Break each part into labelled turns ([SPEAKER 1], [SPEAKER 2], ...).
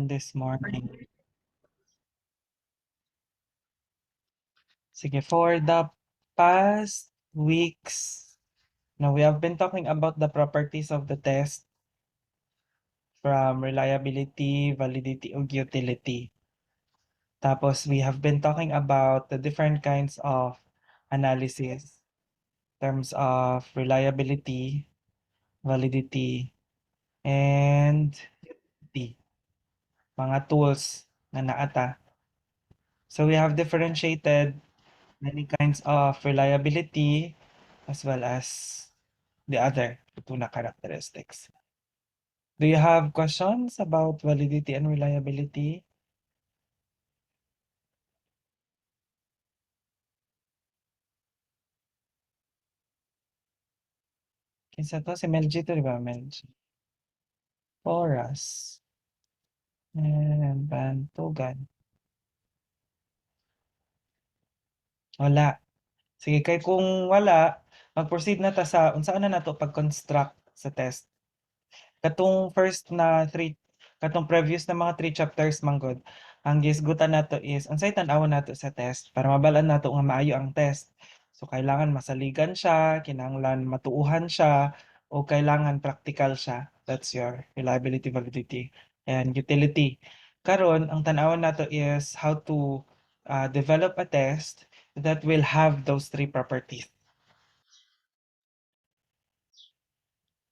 [SPEAKER 1] this morning? Sige, for the past weeks, now we have been talking about the properties of the test from reliability, validity, ug utility. Tapos we have been talking about the different kinds of analysis in terms of reliability, validity, and utility. Mga tools na naata. So we have differentiated many kinds of reliability as well as the other Fortuna characteristics. Do you have questions about validity and reliability? Kinsa to? Si Melgy to, di ba? Melgy. Porus. And Bantugan. Wala. Sige, kay kung wala, mag-proceed na ta sa unsaan na nato pag-construct sa test. Katong previous na mga 3 chapters manggod, ang gisgutan nato is unsay tan-awon nato sa test para mabalaan nato nga maayo ang test. So kailangan masaligan siya, kinahanglan matuuhan siya, o kailangan practical siya. That's your reliability, validity, and utility. Karon ang tan-awon nato is how to develop a test that will have those 3 properties.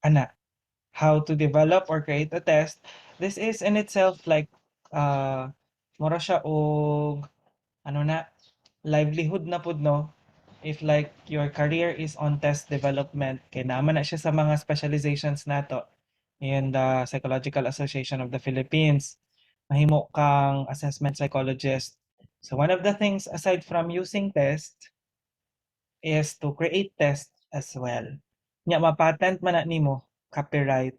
[SPEAKER 1] Ana, how to develop or create a test. This is in itself like mura siya og ano na livelihood na pud no. If like your career is on test development, kay naman na siya sa mga specializations nato in the Psychological Association of the Philippines. Mahimo kang assessment psychologist. So one of the things aside from using test is to create test as well. Nya mapatent man na nimo copyright.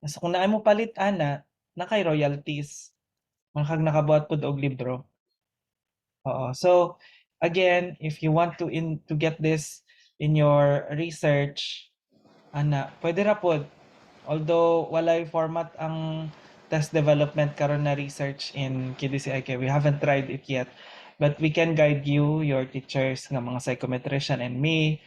[SPEAKER 1] So kung naay mo palit ana, na kay royalties. Kag nakabuhat pud og libro. Oo. So again, if you want to get this in your research, ana, pwede ra pod. Although walay format ang test development karon na research in KDCIK, we haven't tried it yet. But we can guide you, your teachers nga mga psychometrician and me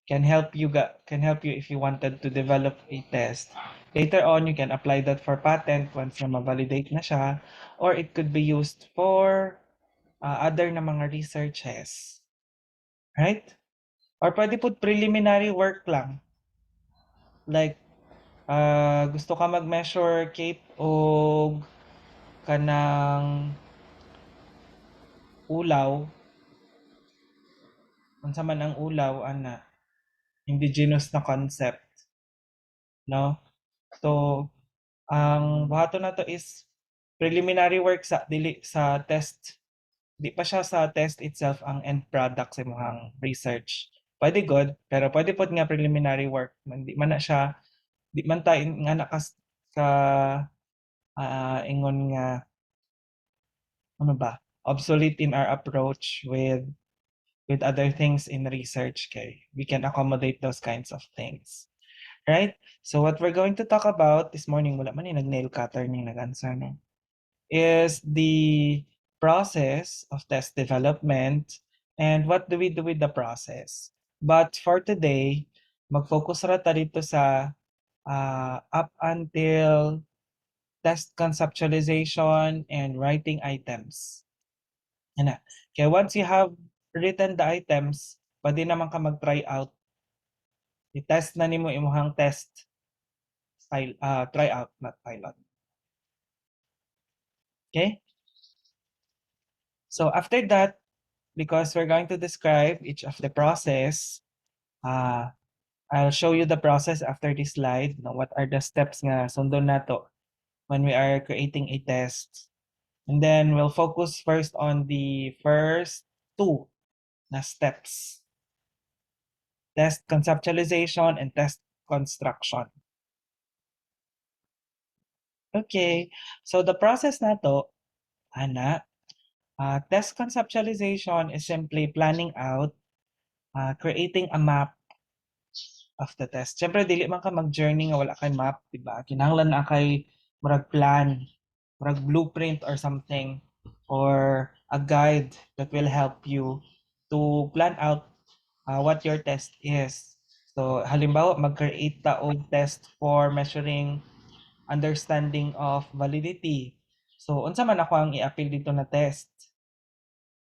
[SPEAKER 1] can help you if you wanted to develop a test. Later on, you can apply that for patent once na ma-validate na siya, or it could be used for other na mga researches. Right? Or pwede po preliminary work lang. Like, gusto ka mag-measure cape o kanang ulaw, unsa man ang ulaw, ana, indigenous na concept. No? So, ang buhaton na to is preliminary work sa dili sa test. Di pa siya sa test itself ang end product sa imong research. Pwede good, pero pwede pod nga preliminary work. Di man na siya, di man ta nga nakas ka ingon nga ano ba? Obsolete in our approach with other things in research kay we can accommodate those kinds of things. Right? So what we're going to talk about this morning, wala man nag-nail cutter ning nag-answer no, is the process of test development and what do we do with the process. But for today, mag-focus ra ta dito sa up until test conceptualization and writing items. Yan na. Kaya once you have written the items, pwede naman ka mag-try out. I-test na nimo imong test style, try out, not pilot. Okay? So after that, because we're going to describe each of the process, I'll show you the process after this slide. What are the steps nga sundon nato when we are creating a test. And then we'll focus first on the first 2 na steps. Test conceptualization and test construction. Okay, so the process nato, ana, test conceptualization is simply planning out, creating a map of the test. Siyempre, dili man ka mag-journey nga wala kay map, di ba? Kinahanglan na kay murag plan. murag blueprint or something, or a guide that will help you to plan out what your test is. So halimbawa mag-create ta og test for measuring understanding of validity. So unsa man ako ang i-appeal dito na test?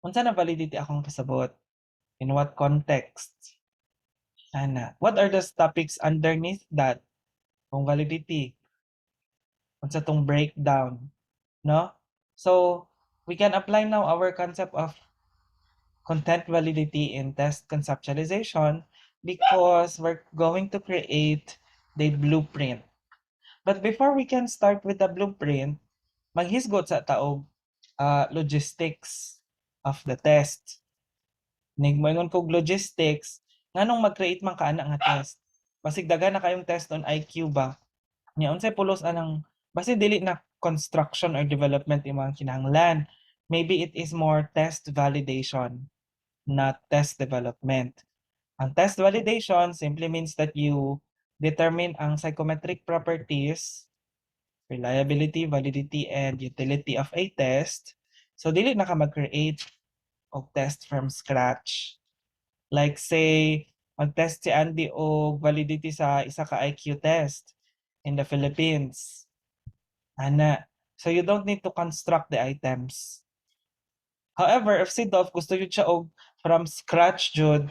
[SPEAKER 1] Unsa na validity akong kasabot? In what context? Ana, what are the topics underneath that? Kung validity, unsa tong breakdown, no? So we can apply now our concept of content validity in test conceptualization because we're going to create the blueprint. But before we can start with the blueprint, maghisgot sa taog logistics of the test. Nigmoingon kog logistics, nganong mag-create man ka ana nga test. Basig daghan na kayong test on IQ ba? Nya unsay pulos anang basi dili na construction or development imong kinahanglan. Maybe it is more test validation, not test development. Ang test validation simply means that you determine ang psychometric properties, reliability, validity, and utility of a test. So dili na ka mag-create og test from scratch. Like say, mag-test si Andy og validity sa isa ka IQ test in the Philippines. Ana. So you don't need to construct the items. However, if si Dov gusto yun siya og from scratch jud,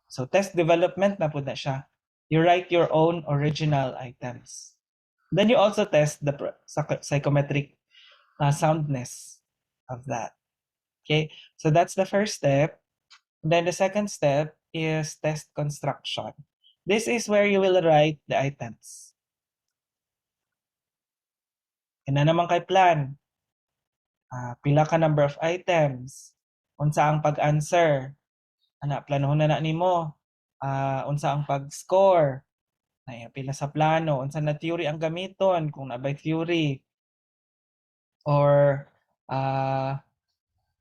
[SPEAKER 1] so test development na pud na siya. You write your own original items. Then you also test the psychometric soundness of that. Okay, so that's the first step. And then the second step is test construction. This is where you will write the items. Ina naman kay plan. Pila ka number of items. Unsa ang pag-answer. Ana, planahon na nimo. Unsa ang pag-score. Pila sa plano. Unsa na theory ang gamiton. Kung nabay theory. Or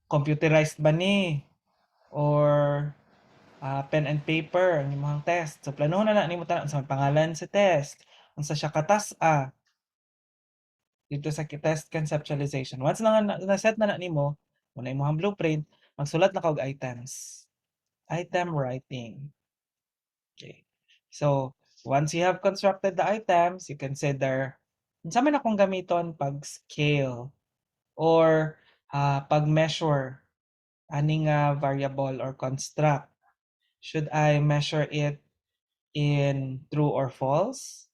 [SPEAKER 1] computerized ba ni? Or pen and paper ang imong test. So planahon na nimo tanan unsa pangalan sa test. Unsa siya katas-a dito sa test conceptualization. Once na-set na nimo, muna imong blueprint, magsulat na kag items. Item writing. Okay. So, once you have constructed the items, you consider unsa man akong gamiton pag scale or pag measure aning variable or construct. Should I measure it in true or false?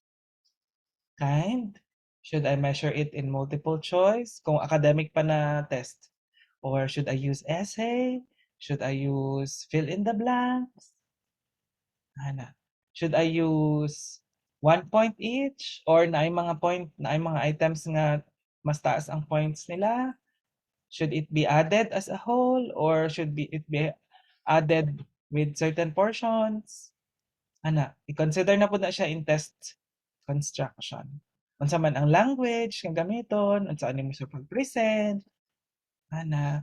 [SPEAKER 1] Kind? Should I measure it in multiple choice? Kung academic pa na test. Or should I use essay? Should I use fill in the blanks? Ana. Should I use 1 point each? Or naay mga items nga mas taas ang points nila? Should it be added as a whole? Or should it be added with certain portions? Ana, i-consider na po na siya in test construction. Unsa man ang language nga gamiton, unsa ani mo siya pag-present, ana.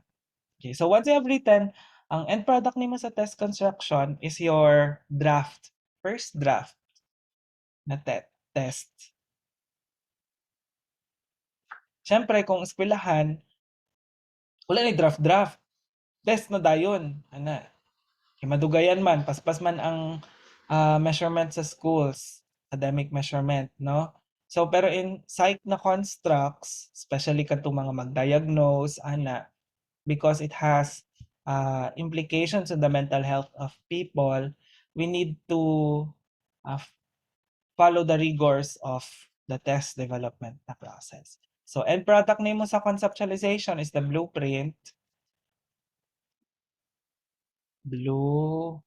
[SPEAKER 1] Okay, so once you have written, ang end product nimo sa test construction is your draft, first draft na test. Siyempre, kung eskwelahan, wala ni draft-draft. Test na dayon, ana. Madugayan man, paspas man ang measurement sa schools, academic measurement, no? So, pero in psych na constructs, especially katong mga mag-diagnose, ana, because it has implications on the mental health of people, we need to follow the rigors of the test development na process. So, end product nimo sa conceptualization is the blueprint. Blueprint.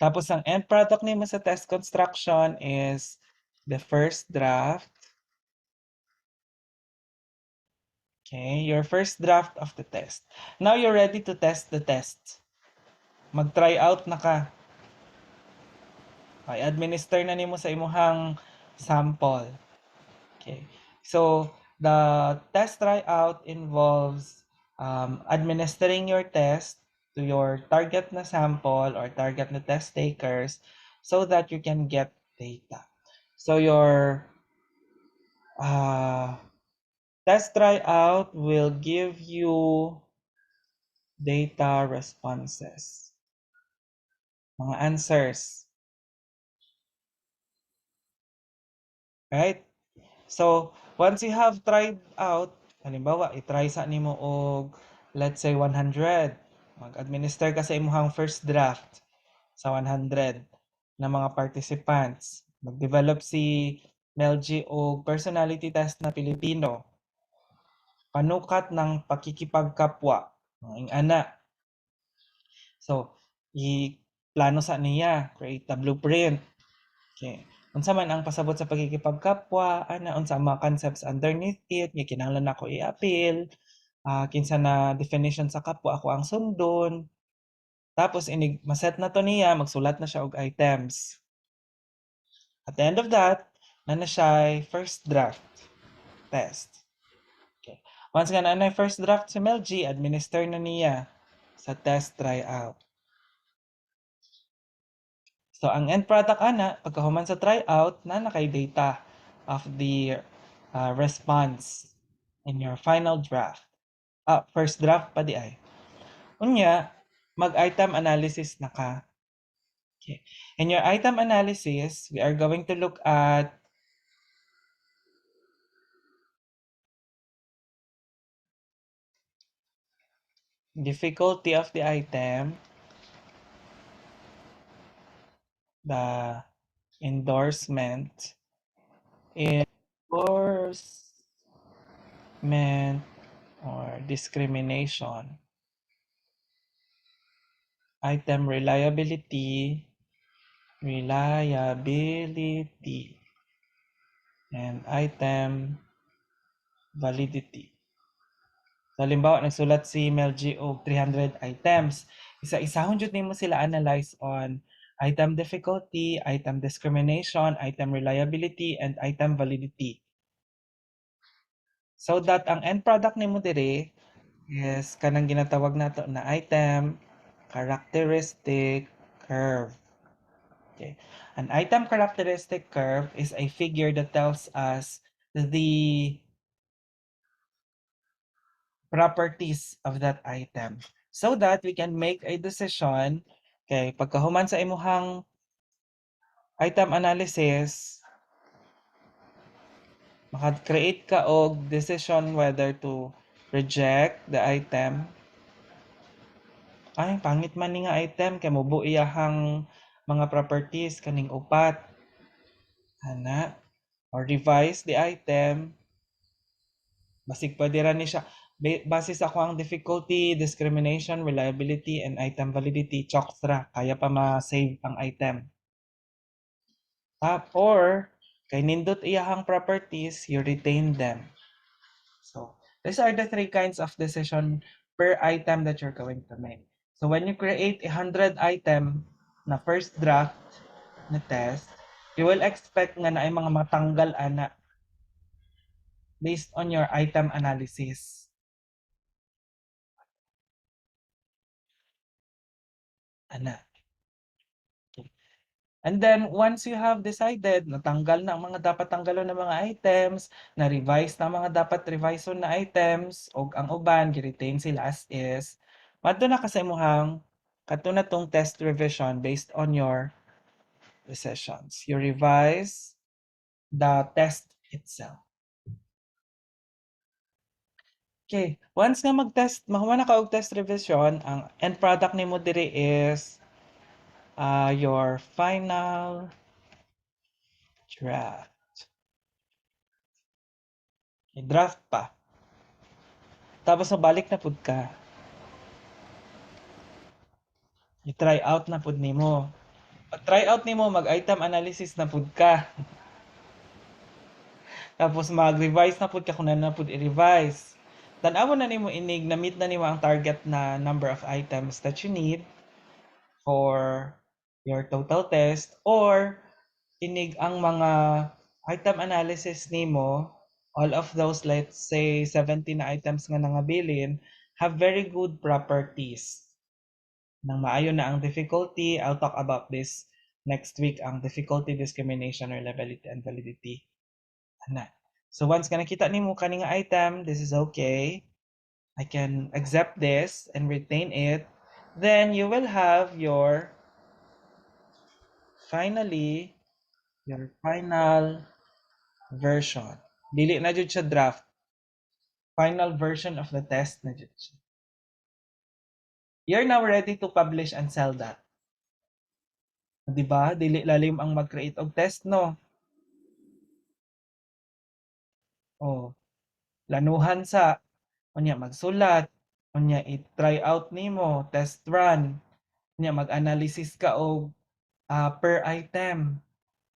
[SPEAKER 1] Tapos ang end product nimo sa test construction is the first draft. Okay, your first draft of the test. Now you're ready to test the test. Mag-try out na ka. Okay, administer na nimo sa imuhang sample. Okay. So, the test tryout involves administering your test to your target na sample or target na test takers so that you can get data. So your test tryout will give you data responses, mga answers, right? So, once you have tried out, halimbawa, i-try sa nimo og let's say 100. Mag-administer ka sa imong first draft sa 100 na mga participants. Mag-develop si Melgy og personality test na Pilipino. Panukat ng pakikipagkapwa. Ang ana. So, i-plano sa niya, create a blueprint. Okay. Unsa man ang pasabot sa pagkikipagkapwa, ana unsa ang mga concepts underneath it, nga kinahanglan nako i-appeal, kinsa na definition sa kapwa ako ang sundon. Tapos inig maset na to niya, magsulat na siya og items. At the end of that, na siya first draft test. Okay. Once nga na first draft si Melgy, administer na niya sa test tryout. So, ang end product ana, pagkahuman sa tryout, na kay data of the response in your final draft. First draft pa di ay. Unya, mag-item analysis na ka. Okay. In your item analysis, we are going to look at difficulty of the item, the endorsement or discrimination, item reliability, and item validity. So, halimbawa, nagsulat si Melgy og 300 items. Isa-isahon jud nimo sila analyze on item difficulty, item discrimination, item reliability, and item validity. So that ang end product nimo dire is kanang ginatawag nato na item characteristic curve. Okay. An item characteristic curve is a figure that tells us the properties of that item so that we can make a decision. Okay, pagkahuman sa imuhang item analysis, maka-create ka og decision whether to reject the item. Ay, pangit man ni nga item kay mobo iyahang mga properties kaning upat. Ana, or revise the item. Basig pwede ra ni siya base sa akong difficulty, discrimination, reliability, and item validity, chokes ra. Kaya pa ma-save ang item. Or, kay nindot iyahang properties, you retain them. So, these are the 3 kinds of decision per item that you're going to make. So, when you create 100 item na first draft na test, you will expect nga na ay mga matanggal ana based on your item analysis. Ana. Okay. And then, once you have decided, natanggal na ang mga dapat tanggalon na mga items, na-revise na mga dapat revision na items, o ang uban, gi-retain sila as is, madto na ka sa imuhang kadto na tong test revision based on your decisions. You revise the test itself. Okay, once nga mag-test, mahuman na ka og test revision, ang end product nimo diri is your final draft. I-draft pa. Tapos mabalik na pud ka. I-try out na pud nimo. Pag try out nimo, mag-item analysis na pud ka. Tapos mag-revise na pud ka kung na pud i-revise. Tan-awon na nimo inig na meet na nimo ang target na number of items that you need for your total test, or inig ang mga item analysis nimo, all of those, let's say 70 na items nga nangabilin, have very good properties. Nang maayo na ang difficulty, I'll talk about this next week, ang difficulty, discrimination, reliability, and validity. Ana. So once ka nakita nimo kaning item, this is okay. I can accept this and retain it. Then you will have your finally your final version. Dili na jud siya draft. Final version of the test na jud siya. You're now ready to publish and sell that. Di ba? Dili lalim ang mag-create og test, no? Oh, lanuhan sa unya magsulat, unya i-try out nimo, test run, unya mag-analysis ka og per item.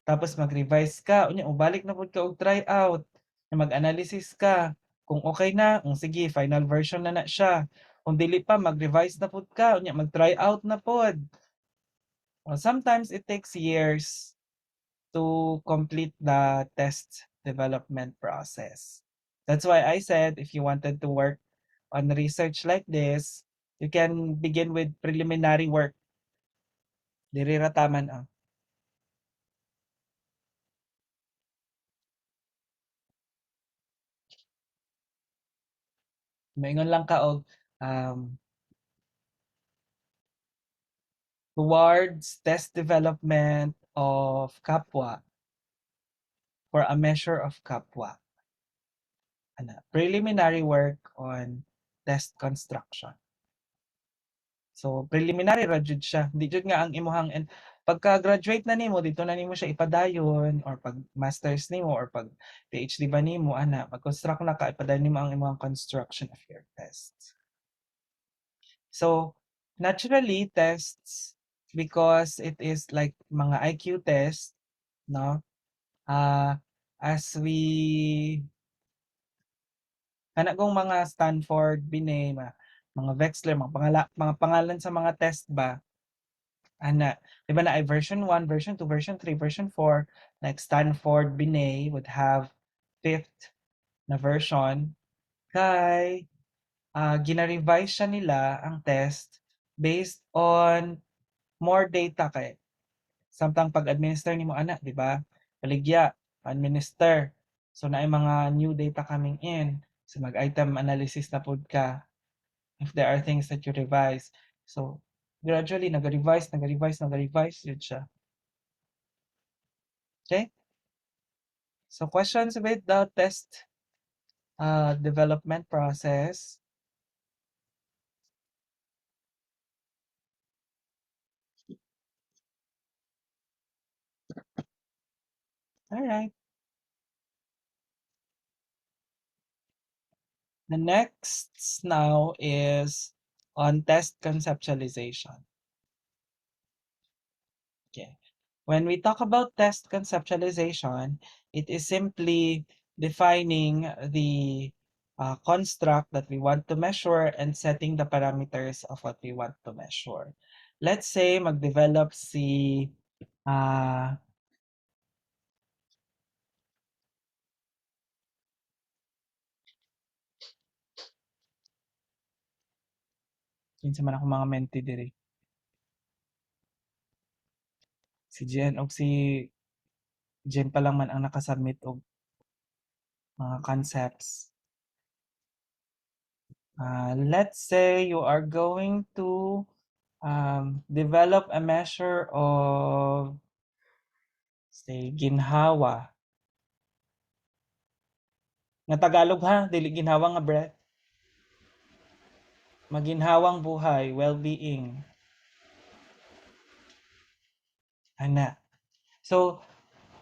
[SPEAKER 1] Tapos mag-revise ka, unya ubalik na pud ka og try out. Mag-analysis ka. Kung okay na, sige, final version na na siya. Kung dili pa, mag-revise na pud ka, unya mag-try out na pod. Sometimes it takes years to complete the test development process. That's why I said if you wanted to work on research like this, you can begin with preliminary work. Diri ra taman ang. Maingon lang ka og towards test development of kapwa for a measure of kapwa. Preliminary work on test construction. So preliminary ra jud siya. Di jud nga ang imuhang and pagka-graduate na nimo dito na nimo siya ipadayon or pag masters nimo or pag PhD ba nimo mag-construct na ka ipadayon nimo ang imong construction of your test. So naturally tests because it is like mga IQ test, no? As we kung mga Stanford, Binet, mga Wechsler, mga pangalan sa mga test ba, di ba na ay version 1, version 2, version 3, version 4, like Stanford, Binet would have 5th na version, kay gina-revise siya nila ang test based on more data kay samtang pag-administer nimo di ba? Baligya, administer. So naay mga new data coming in. So mag-item analysis na pud ka if there are things that you revise. So gradually nag-revise yun siya. Okay? So questions with the test development process. All right. The next now is on test conceptualization. Okay. When we talk about test conceptualization, it is simply defining the construct that we want to measure and setting the parameters of what we want to measure. Let's say mag-develop si kinsa man ako mga menti diri. Si Jen og si Jen pa lang man ang nakasubmit og mga concepts. Let's say you are going to develop a measure of say ginhawa. Nga Tagalog ha, dili ginhawa nga breath. Maginhawang buhay, well-being. So,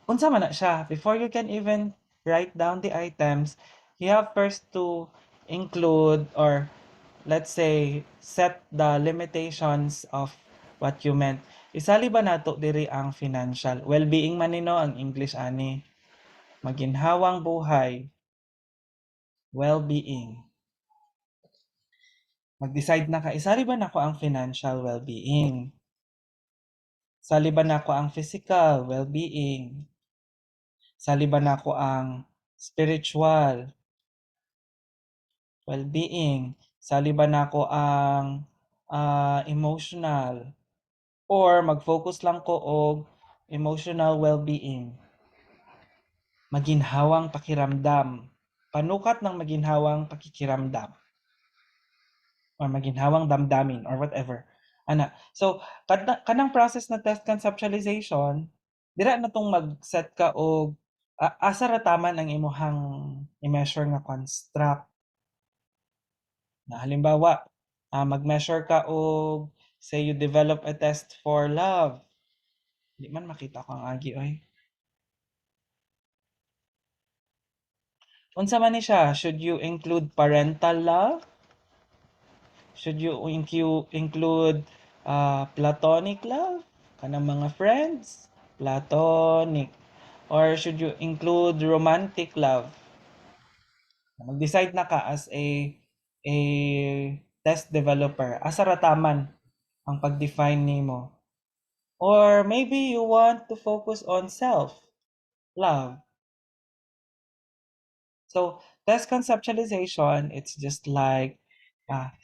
[SPEAKER 1] unsa man na siya? Before you can even write down the items, you have first to include or let's say set the limitations of what you meant. Isali ba nato diri ang financial well-being man nino ang English ani. Maginhawang buhay, well-being. Mag-decide na ka, isali ba nako ang financial well-being? Sali ba nako ang physical well-being? Sali ba nako ang spiritual well-being? Sali ba nako ang emotional, or mag-focus lang ko og emotional well-being. Maginhawang pakiramdam. Panukat ng maginhawang pakikiramdam or maginhawang damdamin or whatever. Ana. So, kanang process na test conceptualization, dira na tong mag-set ka og asa ra taman ang imuhang i-measure nga construct. Na halimbawa, mag-measure ka og say you develop a test for love. Di man makita ko ang agi oy. Unsa man ni siya? Should you include parental love? Should you include platonic love? Kanang mga friends? Platonic. Or should you include romantic love? Mag-decide na ka as a test developer. Asa ra taman ang pag-define nimo? Or maybe you want to focus on self-love. So, test conceptualization, it's just like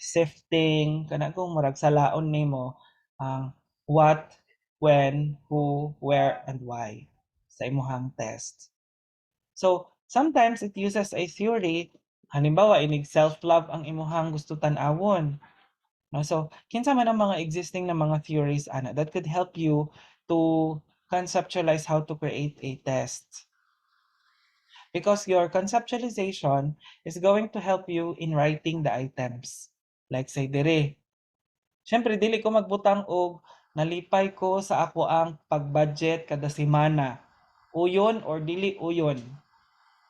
[SPEAKER 1] sifting, kana kung murag sa laon nimo ang what, when, who, where, and why sa imuhang test. So, sometimes it uses a theory. Halimbawa, inig self-love ang imuhang gusto tan-awon. No? So, kinsa man ang mga existing na mga theories ana that could help you to conceptualize how to create a test. Because your conceptualization is going to help you in writing the items. Like say dire, syempre dili ko magbutang og nalipay ko sa ako ang pag-budget kada semana. Uyon or dili uyon.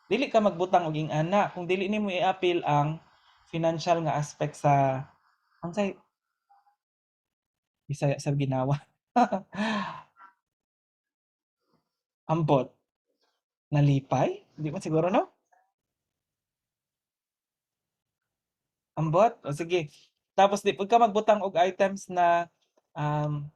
[SPEAKER 1] Dili ka magbutang og ing ana kung dili nimo i-appeal ang financial nga aspect sa unsay Bisaya sa ginawa. Ambot, nalipay? Di man siguro no? Ambot? O sige. Tapos di pud ka magbutang og items na um,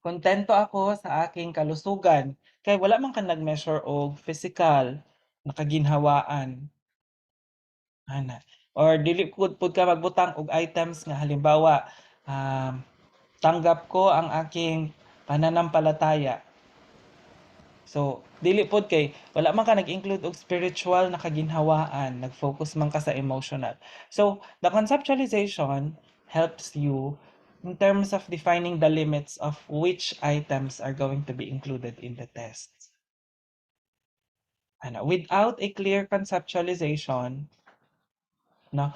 [SPEAKER 1] kontento ako sa aking kalusugan. Kay wala man ka nag-measure og physical na kaginhawaan. Ana. Or dili pud ka magbutang og items nga halimbawa tanggap ko ang aking pananampalataya. So, dili pod kay wala man ka nag-include og spiritual na kaginhawaan, nag-focus man ka sa emotional. So, the conceptualization helps you in terms of defining the limits of which items are going to be included in the test. Ano, without a clear conceptualization, no,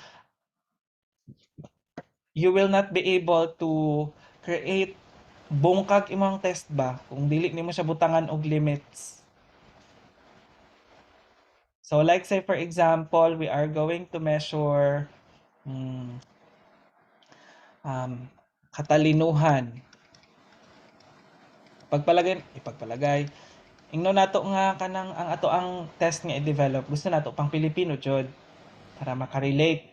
[SPEAKER 1] you will not be able to create bungkag imong test ba kung dili nimo siya butangan og limits. So like say for example, we are going to measure katalinuhan. Ipagpalagay. Ingno nato nga kanang ang ato ang test nga i-develop. Gusto nato pang Pilipino jud para makarelate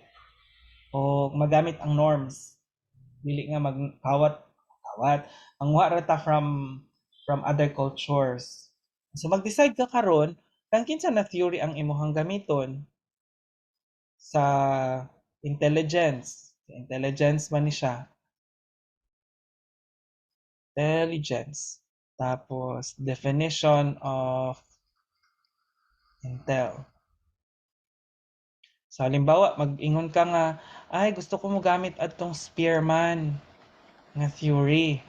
[SPEAKER 1] o magamit ang norms. Dili nga magkawat manguha ra ta from other cultures. So mag-decide ka karon kang kinsa na theory ang imuhang gamiton sa intelligence. Intelligence man ni siya. Intelligence. Tapos definition of intel. So halimbawa mag-ingon ka nga ay gusto ko mo gamit adtong Spearman nga theory.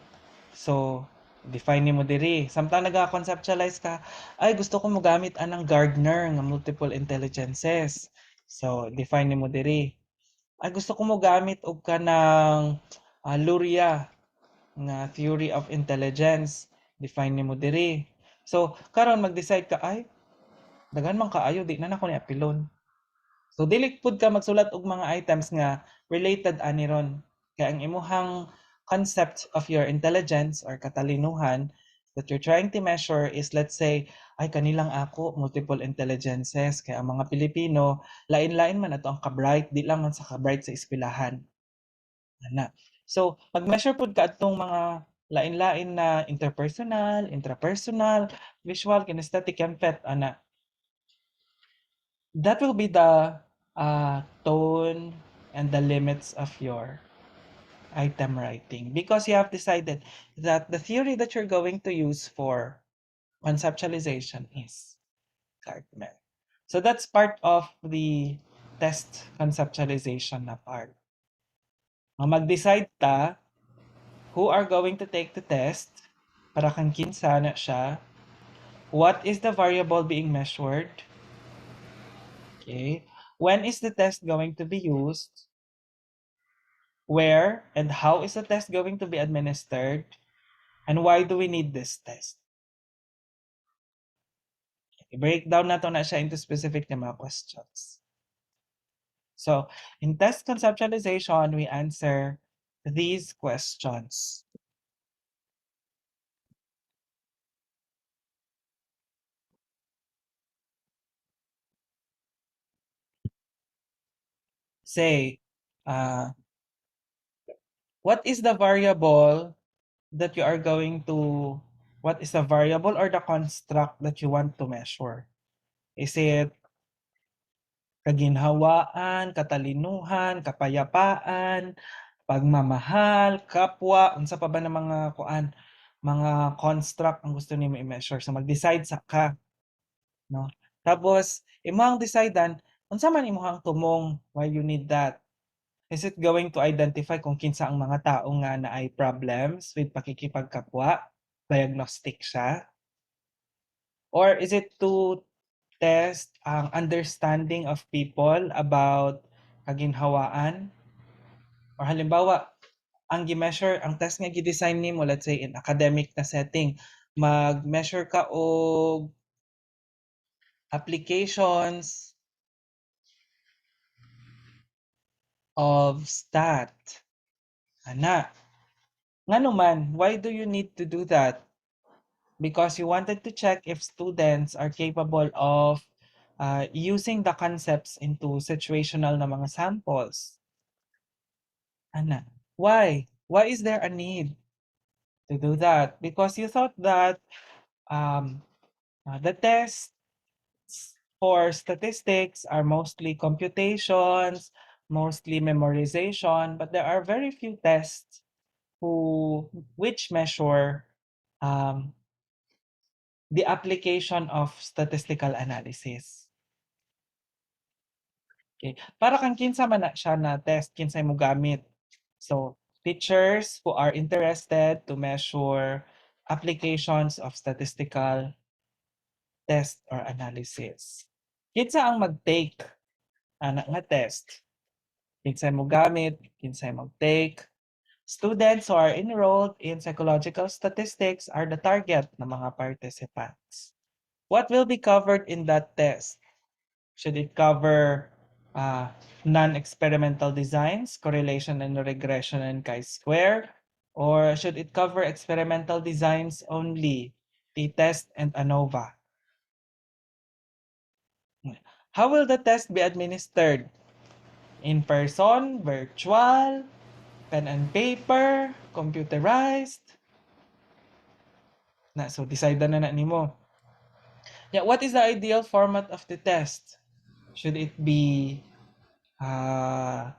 [SPEAKER 1] So define nimo diri. Samtang naga-conceptualize ka, ay gusto ko mo gamit anang Gardner nga multiple intelligences. So define nimo diri. Ay gusto ko mo gamit og kanang Luria nga theory of intelligence. Define nimo diri. So karon mag-decide ka ay daghan man kaayo di na nako ni apilon. So dili pud ka magsulat og mga items nga related ani ron. Kaya ang imuhang concept of your intelligence or katalinuhan that you're trying to measure is, let's say, ay kanilang ako multiple intelligences kaya ang mga Pilipino lain-lain man ato ang ka-bright, di lang man sa ka-bright sa eskwelahan. Ana. So mag-measure pud ka atong mga lain-lain na interpersonal, intrapersonal, visual, kinesthetic, and PET ana. That will be the tone and the limits of your item writing, because you have decided that the theory that you're going to use for conceptualization is Gardner. So that's part of the test conceptualization na part. Mag-decide ta who are going to take the test, para kang kinsa na siya, what is the variable being measured, okay, when is the test going to be used, where and how is the test going to be administered, and why do we need this test. I-breakdown na to na siya into specific na mga questions. So, in test conceptualization, we answer these questions. Say, what is the variable that you are going to, what is the variable or the construct that you want to measure? Is it kaginhawaan, katalinuhan, kapayapaan, pagmamahal, kapwa, unsa pa ba ng mga kuan, mga construct ang gusto nimo i-measure. So mag-decide sa ka, no? Tapos imong decidean unsa man imong tumong why you need that. Is it going to identify kung kinsa ang mga tao nga naay problems with pakikipagkapwa? Diagnostic siya? Or is it to test ang understanding of people about kaginhawaan? Or halimbawa, ang gi-measure, ang test nga gi-design nimo, let's say in academic na setting, mag-measure ka og applications of stat. Ana, ngano man, why do you need to do that? Because you wanted to check if students are capable of using the concepts into situational na mga samples. Ana, why? Why is there a need to do that? Because you thought that the tests for statistics are mostly computations, mostly memorization, but there are very few tests which measure um, the application of statistical analysis. Okay. Para kang kinsa man na siya na test, kinsay mo gamit. So, teachers who are interested to measure applications of statistical test or analysis. Kinsa ang mag-take ana nga test? Kinsay mo gamit, kinsay mag-take. Students who are enrolled in psychological statistics are the target ng mga participants. What will be covered in that test? Should it cover non-experimental designs, correlation and regression and chi-square? Or should it cover experimental designs only, t-test and ANOVA? How will the test be administered? In person, virtual, pen and paper, computerized? So decide na nimo. Yeah, what is the ideal format of the test? Should it be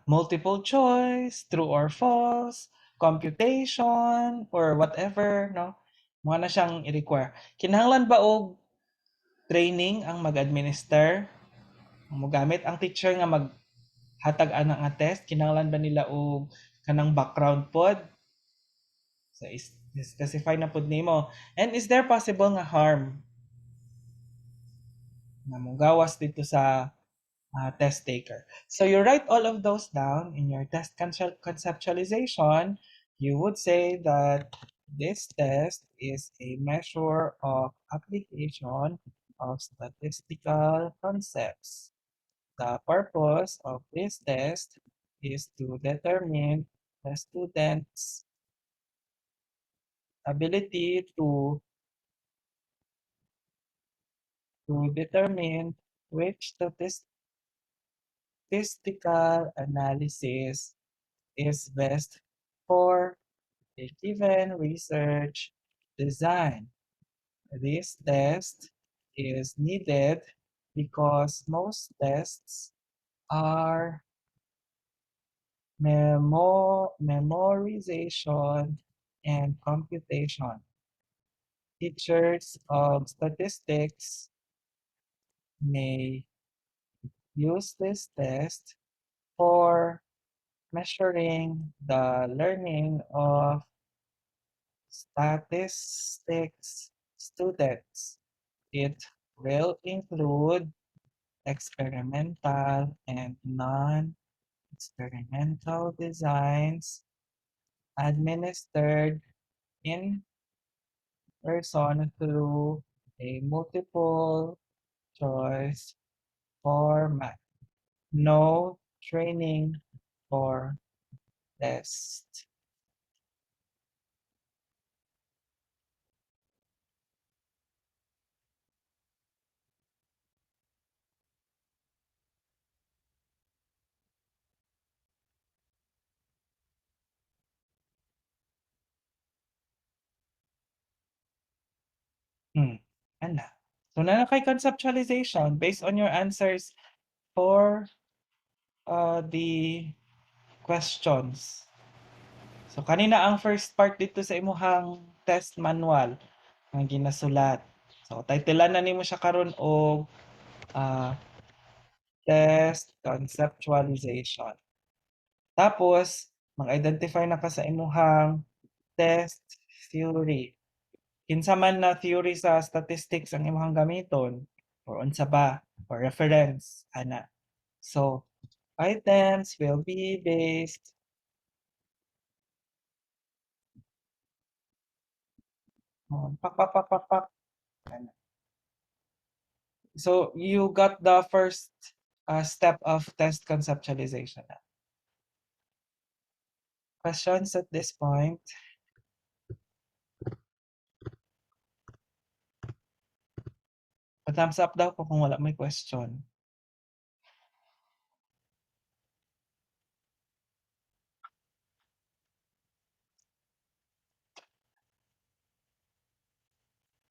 [SPEAKER 1] multiple choice, true or false, computation, or whatever, no? Mga na siyang i-require. Kinahanglan ba og training ang mag-administer? Mogamit ang teacher nga maghatag ana nga test, kinahanglan ba nila og kanang background pod? So specify na pod nimo. And is there possible nga harm na mogawas dito sa test taker? So you write all of those down in your test conceptualization. You would say that this test is a measure of application of statistical concepts. The purpose of this test is to determine the student's ability to determine which statistical analysis is best for a given research design. This test is needed because most tests are memorization, and computation. Teachers of statistics may use this test for measuring the learning of statistics students. It will include experimental and non-experimental designs administered in person through a multiple choice format. No training for test. Hmm, ana. So na kay conceptualization based on your answers for the questions. So kanina ang first part dito sa imuhang test manual ang ginasulat. So titlean na nimo siya karon og ah, test conceptualization. Tapos mag-identify na ka sa imuhang test theory. Kinsa man na theory sa statistics ang imong gamiton or unsa ba or reference ana. So items will be based on pak pak pak pak pak. Ana. So you got the first step of test conceptualization. Questions at this point? Pa-thumbs up daw po kung wala may question.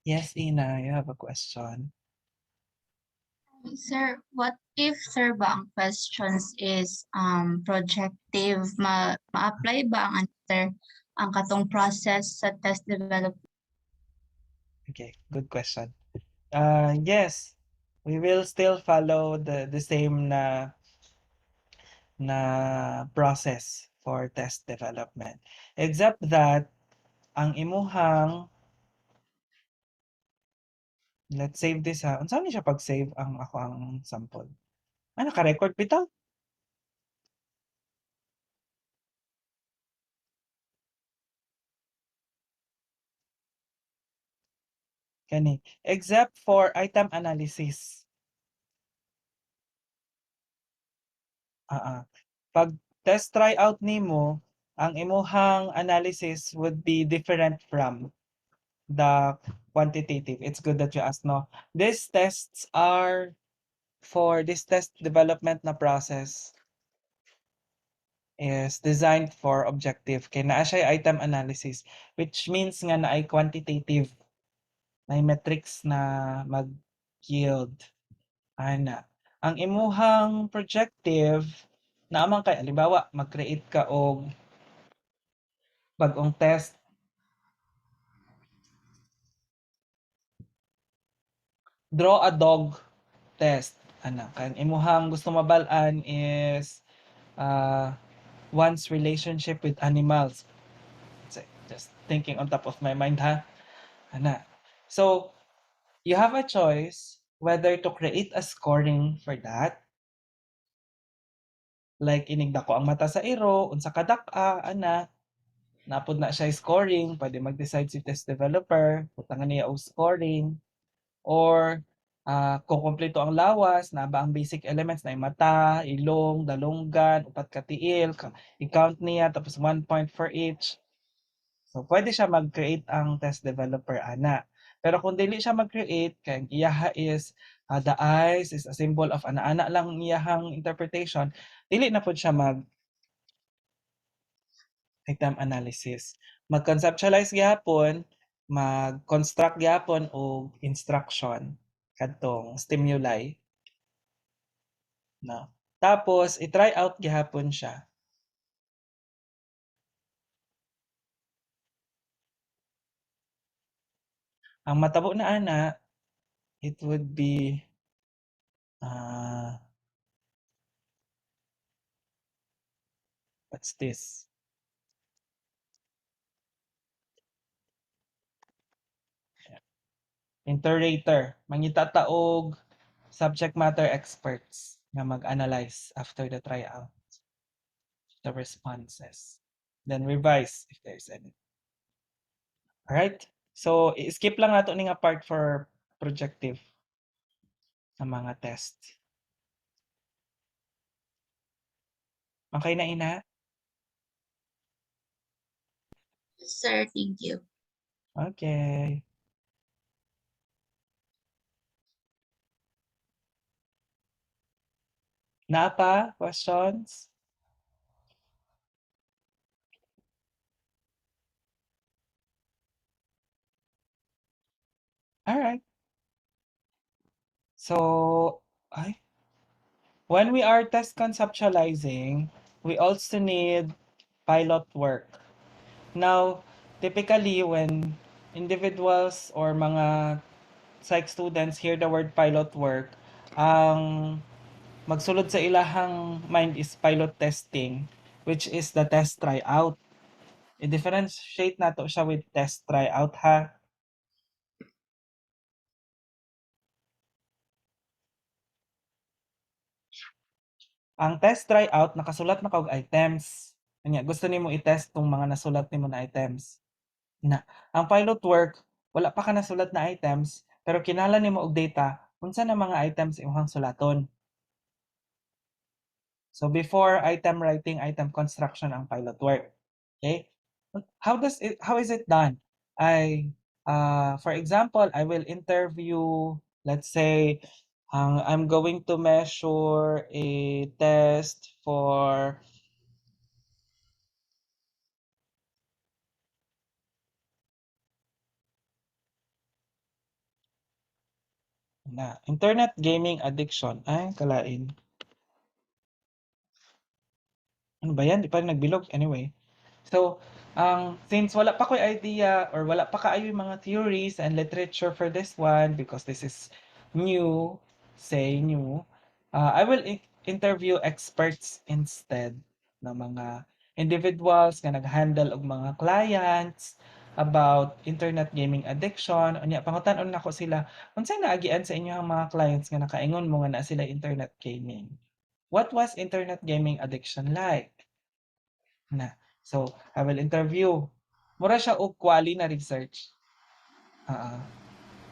[SPEAKER 1] Yes, Ina, you have a question.
[SPEAKER 2] Sir, what if sir ba ang questions is projective, ma-apply ba ang answer ang katong process sa test development?
[SPEAKER 1] Okay, good question. Yes, we will still follow the same na process for test development. Except that ang imuhang let's save this ha. Unsa ni siya pag-save ang ako ang sample? Naka-record bitaw? Kani. Except for item analysis. Pag test try out nimo, ang imuhang analysis would be different from the quantitative. It's good that you asked, no? These tests are for this test development na process is designed for objective. Kaya naa siya item analysis, which means nga na ay quantitative. May metrics na mag-yield. Ana. Ang imuhang projective, naaman kay, halimbawa, mag-create ka og bagong test. Draw a dog test. Ana, kan imuhang gusto mabal-an is one's relationship with animals. Just thinking on top of my mind ha. Ana. So, you have a choice whether to create a scoring for that. Like inigda ko ang mata sa iro, unsa ka dak-a, ana. Napod na siya scoring, pwede mag-decide si test developer, putangan niya og scoring. Or kung kumpleto ang lawas, na ba ang basic elements na mata, ilong, dalunggan, upat ka tiil, i-count niya, tapos 1 point for each. So, pwede siya mag-create ang test developer, ana. Pero kung dili siya mag-create, kaya iyaha is the eyes is a symbol of ana-ana lang iyahang interpretation, dili na po siya item analysis. Mag-conceptualize gyapon, mag-construct gyapon og instruction kadtong stimuli. No. Tapos i-try out gihapon siya. Ang matabo na ana, it would be uh, what's this? Interrater, mangita ta og subject matter experts nga mag-analyze after the tryout, the responses. Then revise if there's any. Alright? So, i-skip lang nato ni nga part for projective sa mga test. Okay na ina?
[SPEAKER 2] Sir, thank you.
[SPEAKER 1] Okay. Na pa? Questions? Alright. So, when we are test conceptualizing, we also need pilot work. Now, typically when individuals or mga psych students hear the word pilot work, ang magsulod sa ilahang mind is pilot testing, which is the test tryout. I-differentiate nato siya with test tryout ha. Ang test tryout nakasulat na kog items. Kanya gusto nimo i-test tong mga nasulat nimo na items. Na ang pilot work wala pa ka nasulat na items pero kinahanglan nimo og data unsa na mga items imong sulaton. So before item writing, item construction ang pilot work. Okay? How is it done? For example, I will interview, let's say, I'm going to measure a test for internet gaming addiction. Ay, kalain. Ano ba yan? Di pa rin nagbilog. Anyway. So, since wala pa ko'y idea or wala pa kaayo yung mga theories and literature for this one because this is new, new, I will interview experts instead ng mga individuals nga nag-handle og mga clients about internet gaming addiction. Unya pangutan-on nako sila, unsay naagian sa inyong mga clients nga nakaingon mo nga na sila internet gaming? What was internet gaming addiction like? Na. So, I will interview. Mura siya og quali na research.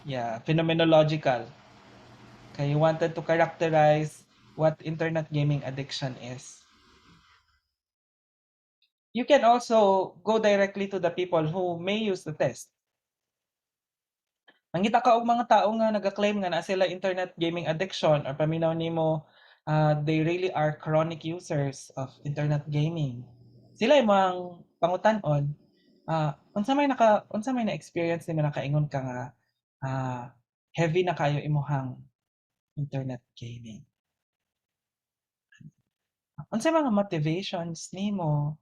[SPEAKER 1] Yeah, phenomenological. Kay you wanted to characterize what internet gaming addiction is. You can also go directly to the people who may use the test. Mangita ka og mga tao nga naga-claim nga na sila internet gaming addiction or paminaw nimo they really are chronic users of internet gaming. Sila imong pangutan-on unsa may na-experience nimo nakaingon ka nga heavy na kayo imuhang internet gaming. Unsay mga motivations nimo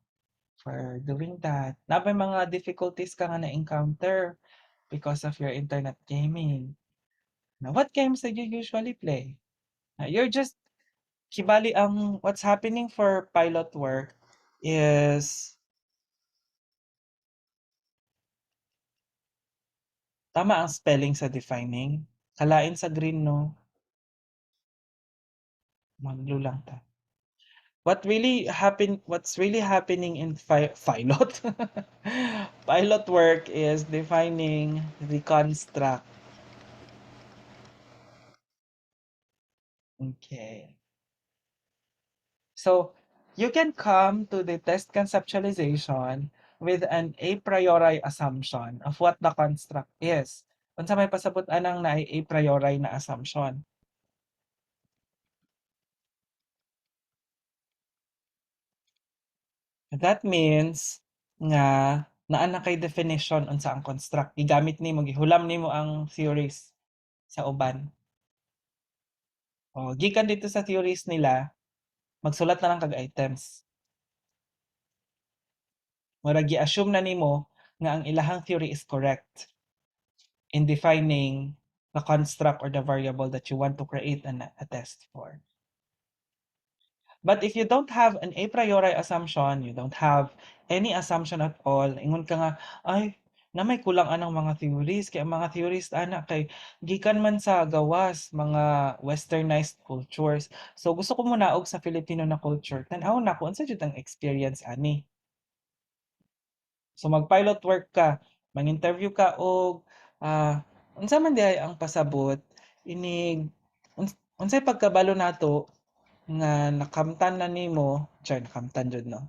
[SPEAKER 1] for doing that? Nabay mga difficulties ka nga na-encounter because of your internet gaming? Now, what games did you usually play? You're just kibali ang what's happening for pilot work is tama ang spelling sa defining. Kalain sa green no. Maglo lang ta. What's really happening in pilot pilot work is defining the construct. Okay. So, you can come to the test conceptualization with an a priori assumption of what the construct is. Unsa may pasabot anang na a priori na assumption? That means nga naa na kay definition unsa ang construct. Gigamit nimo, gihulam nimo ang theories sa uban. O, gikan dito sa theories nila, magsulat na lang kag items. Murag gi-assume na nimo nga ang ilahang theory is correct. in defining the construct or the variable that you want to create a test for. But if you don't have an a priori assumption, you don't have any assumption at all, ingon ka nga, ay, na may kulang anang mga theories, kaya mga theories ana kay gikan man sa gawas, mga westernized cultures. So gusto ko muna og sa Filipino na culture, tan-aw na kung unsa jud ang experience ani. So mag-pilot work ka, mag-interview ka og unsa man diay ang pasabot, inig unsay pagkabalo nato nga nakamtan na nimo, nakamtan jud no,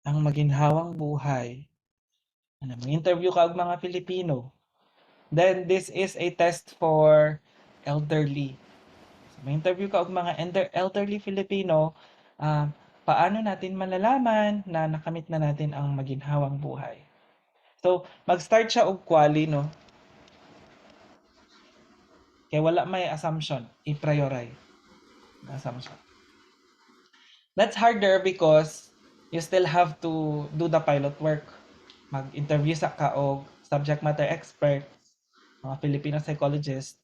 [SPEAKER 1] ang maginhawang buhay. Ano, mag-interview ka og mga Pilipino. Then this is a test for elderly. So, mag-interview ka og mga elderly Filipino, paano natin malalaman na nakamit na natin ang maginhawang buhay? So, mag-start siya og quali, no? Kaya wala may assumption, i-priori assumption. That's harder because you still have to do the pilot work. Mag-interview sa ka og subject matter expert, mga Filipino psychologists,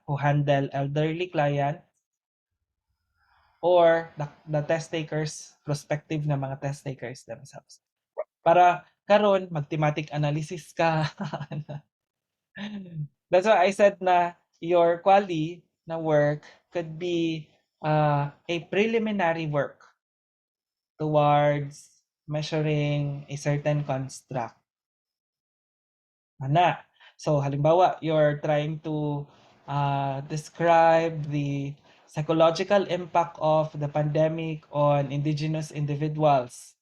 [SPEAKER 1] who handle elderly client or the test takers, prospective na mga test takers themselves. Para karon mag-thematic analysis ka. That's why I said na your quali na work could be a preliminary work towards measuring a certain construct. Ana. So halimbawa, you're trying to describe the psychological impact of the pandemic on indigenous individuals.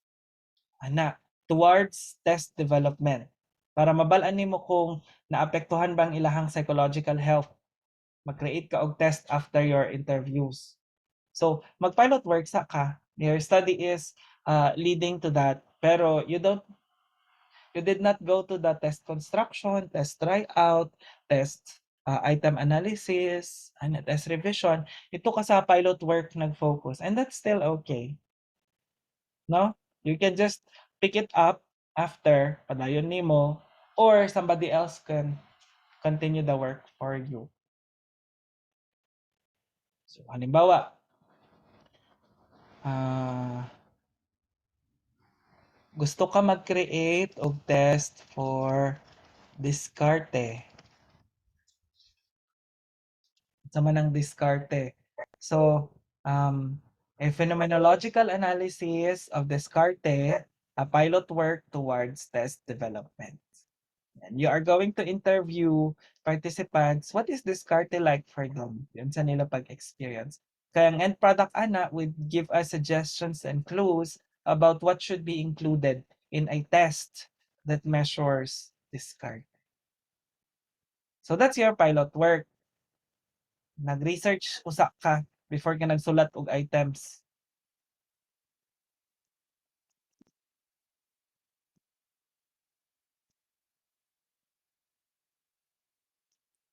[SPEAKER 1] Ana, towards test development. Para mabalaan nimo kung naapektuhan bang ilahang psychological health. Mag-create ka og test after your interviews. So, mag-pilot work sa ka. Your study is leading to that. Pero you did not go to the test construction, test tryout, test item analysis, and test revision. Ito ka sa pilot work nag-focus. And that's still okay. No? You can just pick it up after, padayon nimo, or somebody else can continue the work for you. So, halimbawa, gusto ka mag-create og test for diskarte. Sa man ang diskarte. So, a phenomenological analysis of diskarte, a pilot work towards test development. And you are going to interview participants, what is diskarte like for them? Yun sa nila pag-experience. Kaya ang end product ana would give us suggestions and clues about what should be included in a test that measures diskarte. So that's your pilot work. Nag-research usa ka before ka nagsulat og items.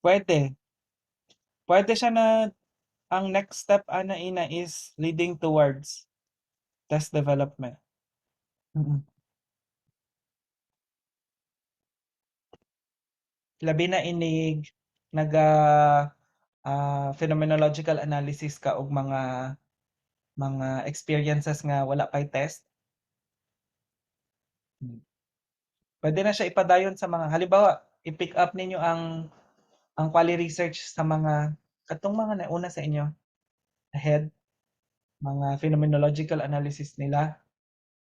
[SPEAKER 1] Pwede. Pwede siya na ang next step ana ina is leading towards test development. Labi na inig phenomenological analysis ka og mga experiences nga wala pay test. Pwede na siya ipadayon sa mga halimbawa, i-pick up ninyo ang quali research sa mga katong mga nauna sa inyo ahead, mga phenomenological analysis nila.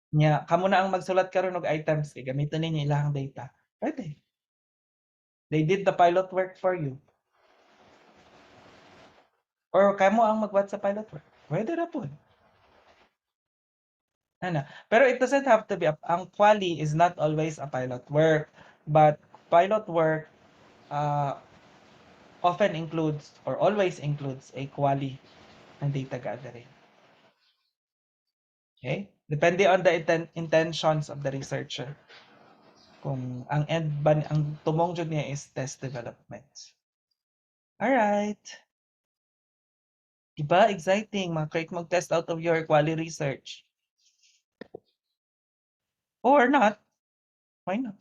[SPEAKER 1] Nya kamo na ang magsulat karon og items kay gamiton ninyo ilang data. Pwede. They did the pilot work for you. Or kamo ang magbuhat sa pilot work. Pwede ra po. Pero it doesn't have to be ang quali is not always a pilot work, but pilot work often includes or always includes a quali ng data gathering. Okay? Depende on the intentions of the researcher. Kung ang tumong jud niya is test development. All right. Diba exciting mag-create mag-test out of your quali research? Or not. Why not?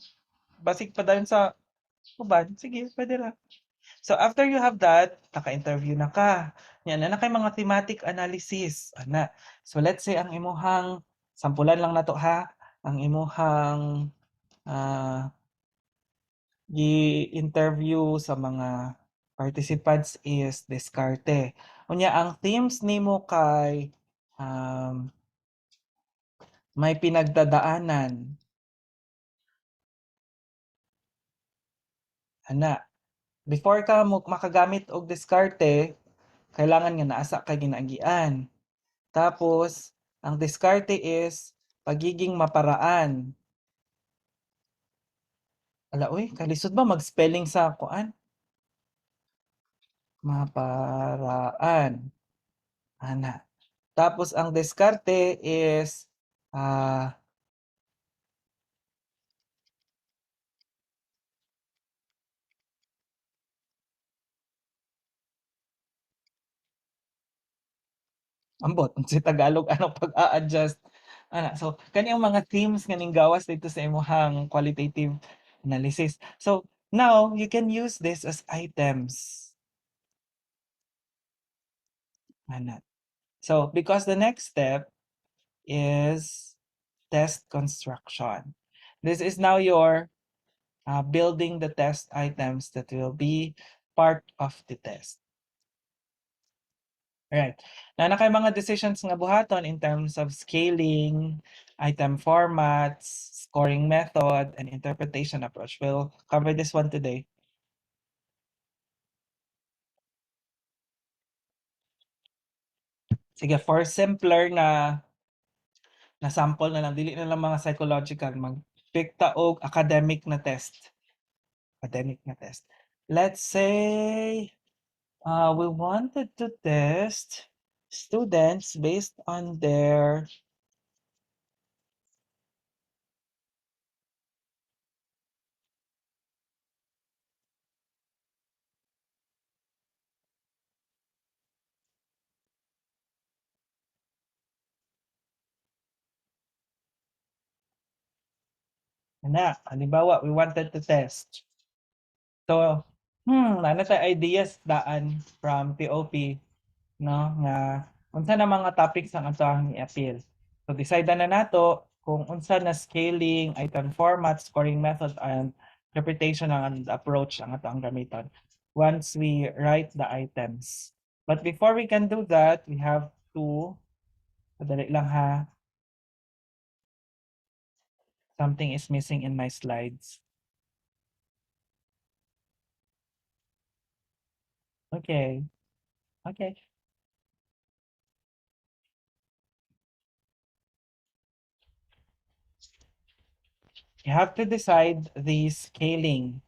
[SPEAKER 1] Basic pa dayon sa uban, sige pwede ra. So after you have that, naka-interview na ka. Yan na kay mga thematic analysis ana. So let's say ang imuhang sampulan lang nato ha, ang imuhang gi-interview sa mga participants is diskarte. Unya ang themes nimo kay may pinagdadaanan ana. Before ka makagamit og diskarte, kailangan nga naasa ka ginagian. Tapos ang diskarte is pagiging maparaan. Ala uy, kalisod ba mag-spelling sa kuan? Maparaan. Ana. Tapos ang diskarte is ambot si Tagalog ano pag-a-adjust ana. So kani ang mga themes nga ning gawas dito sa imong qualitative analysis. So now you can use this as items ana. So because the next step is test construction. This is now your building the test items that will be part of the test. Alright. Na kay mga decisions nga buhaton in terms of scaling, item formats, scoring method, and interpretation approach. We'll cover this one today. Sige, for simpler na sample na lang, dili na lang mga psychological, mag-pick ta og academic na test. Academic na test. Let's say we wanted to test students based on their halimbawa, we wanted to test. So, ano tayo ideas daan from TOP, no, nga unsa na mga topics ang atong i-appeal. So, decide na nato kung unsa na scaling, item format, scoring method, and interpretation and approach ang atong gamiton once we write the items. But before we can do that, we have to, madali lang ha, something is missing in my slides. Okay. Okay. You have to decide the scaling.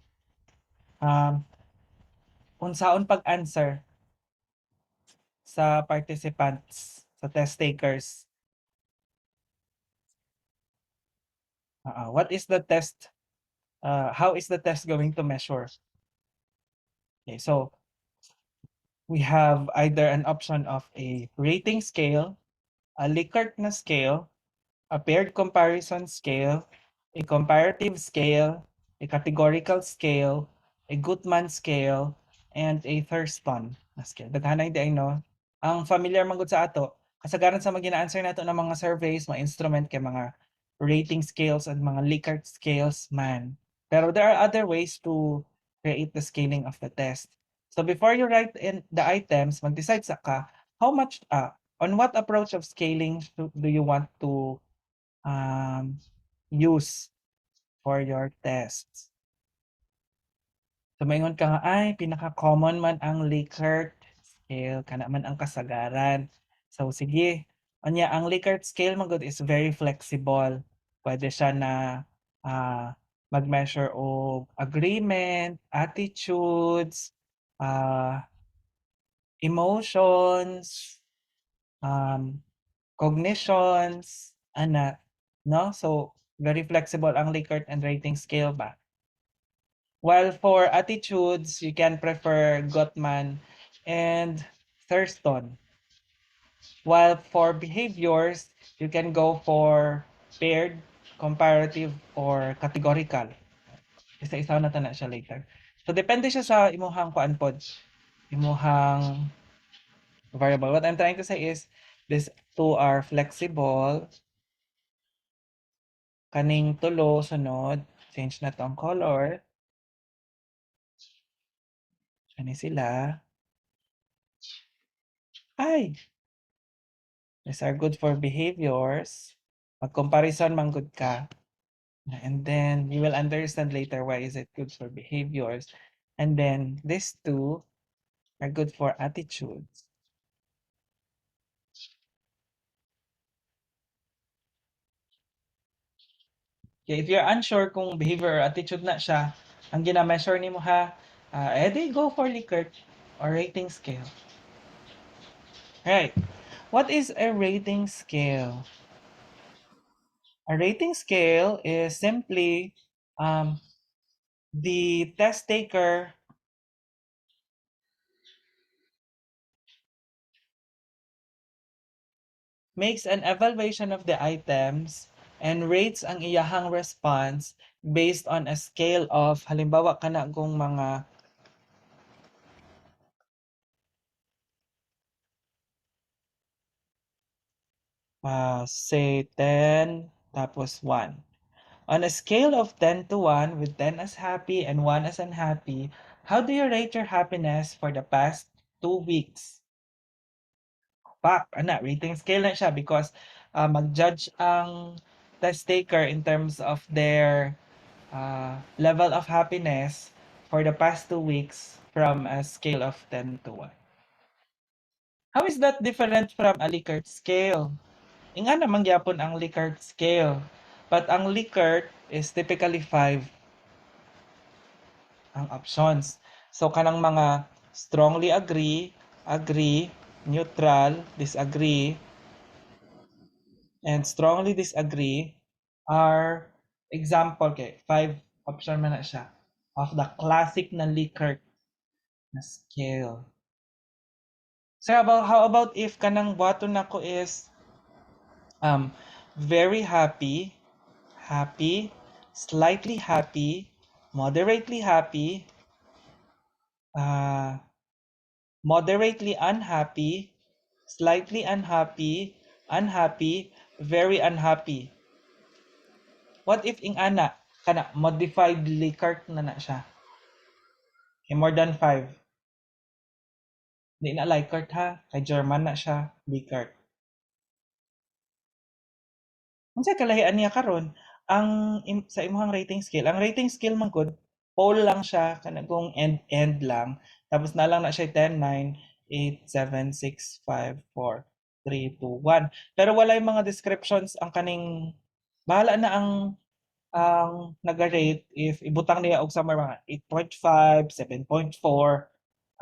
[SPEAKER 1] Unsaon pag-answer sa participants, sa test takers. What is the test? How is the test going to measure? Okay, so we have either an option of a rating scale, a Likert na scale, a paired comparison scale, a comparative scale, a categorical scale, a Gutmann scale, and a Thurston na scale. Daghanay di ay no. Ang familiar man gud sa ato, kasagaran sa mga gina-answer nato ng mga surveys, mga instrument kay mga rating scales at mga Likert scales man. Pero there are other ways to create the scaling of the test. So before you write in the items, mag-decide sa ka how much on what approach of scaling do you want to use for your tests. So maingon ka nga ay pinaka-common man ang Likert scale kana man ang kasagaran. So sige, anya ang Likert scale man gud is very flexible. Pwede siya na mag-measure og agreement, attitudes, emotions, cognitions, ana, no? So very flexible ang Likert and rating scale ba. While for attitudes, you can prefer Gottman and Thurston. While for behaviors, you can go for paired, comparative, or categorical. Isa-isaw na ta na siya later. So depende siya sa imuhang kuan pod, imuhang variable. What I'm trying to say is these two are flexible. Kaning tulo sunod, change na to ang color. Kani sila. Ay, these are good for behaviors. Mag-comparison man good ka. And then you will understand later why is it good for behaviors. And then these two are good for attitudes. Okay, if you're unsure kung behavior or attitude na siya, ang gina-measure nimo ha, edi go for Likert or rating scale. Right. What is a rating scale? A rating scale is simply the test taker makes an evaluation of the items and rates ang iyahang response based on a scale of halimbawa kana kung mga say 10 tapos 1. On a scale of 10 to 1 with 10 as happy and 1 as unhappy, how do you rate your happiness for the past 2 weeks? Rating scale na siya because mag-judge ang test taker in terms of their level of happiness for the past 2 weeks from a scale of 10 to 1. How is that different from a Likert scale? Inga naman gyapon ang Likert scale. But ang Likert is typically 5 ang options. So kanang mga strongly agree, neutral, disagree, and strongly disagree are example kay 5 option man na siya of the classic na Likert na scale. So how about if kanang button nako is very happy, slightly happy, moderately happy, moderately unhappy, slightly unhappy, very unhappy. What if ing ana kana modified Likert na siya? Okay, more than 5. Di na Likert ha, kay German na siya, Likert. Unsay kalahian niya karon? Ang sa imong rating scale, ang rating scale man gud pole lang siya kana kung end lang. Tapos na lang na siya 10, 9, 8, 7, 6, 5, 4, 3, 2, 1. Pero walay mga descriptions ang kaning bahala na ang naga-rate if ibutang niya og somewhere mga 8.5, 7.4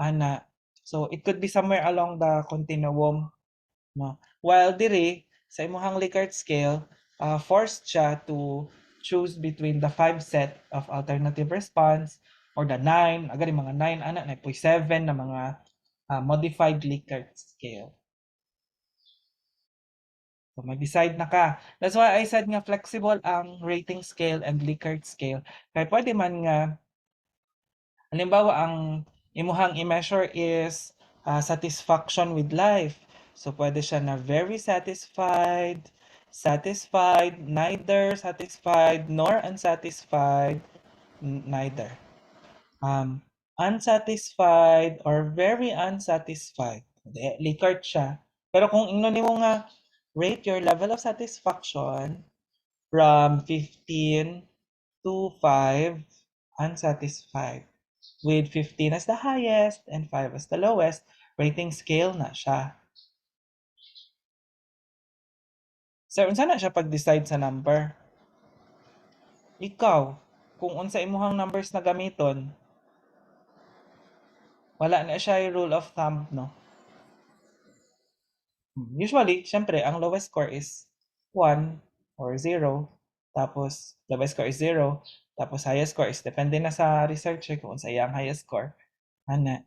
[SPEAKER 1] ana. So it could be somewhere along the continuum, no. While diri sa imong Likert scale, forced siya to choose between the 5 set of alternative response or the 9, agad mga 9 ana na 7 na mga modified Likert scale. So mag-decide na ka. That's why I said nga flexible ang rating scale and Likert scale. Kaya pwede man nga halimbawa ang imuhang i-measure is satisfaction with life. So pwede siya na very satisfied, neither satisfied nor unsatisfied, neither. Unsatisfied or very unsatisfied. Likert siya. Pero kung ingno nimo nga rate your level of satisfaction from 15 to 5, unsatisfied. With 15 as the highest and 5 as the lowest, rating scale na siya. So, unsa na siya pag-decide sa number? Ikaw, kung unsa imuhang numbers na gamiton, wala na siya yung rule of thumb, no? Usually, syempre, ang lowest score is 1 or 0. Tapos, lowest score is 0. Tapos, highest score is, depende na sa researcher kung sa iyang highest score. Ana.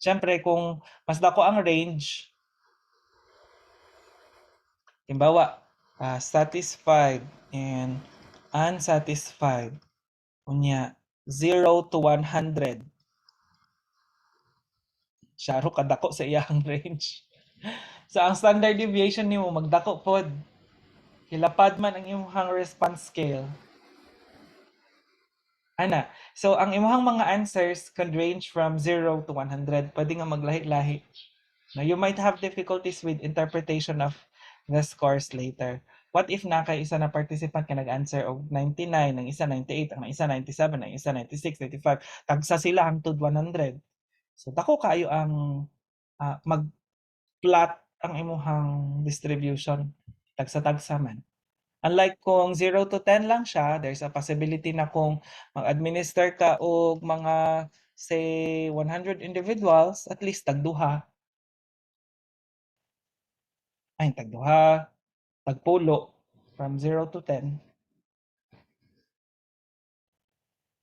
[SPEAKER 1] Syempre, kung mas dako ang range, halimbawa, satisfied and unsatisfied. Unya 0 to 100. Syaro kadako sa iyang range. So ang standard deviation nimo magdako pod. Hilapad man ang imong response scale. Ana. So ang imong mga answers can range from 0 to 100. Pwede nga maglahi-lahi. Now you might have difficulties with interpretation of the scores later. What if na kay isa na participant ka nag-answer og 99, ang isa 98, ang isa 97, ang isa 96, 95. Tagsa sila hangtod 100. So dako kayo ang mag-plot ang imuhang distribution tagsa-tagsa man. Unlike kung 0 to 10 lang siya, there's a possibility na kung mag-administer ka og mga say 100 individuals, at least tagduha. Ay, tagduha, tagpulo from 0 to 10.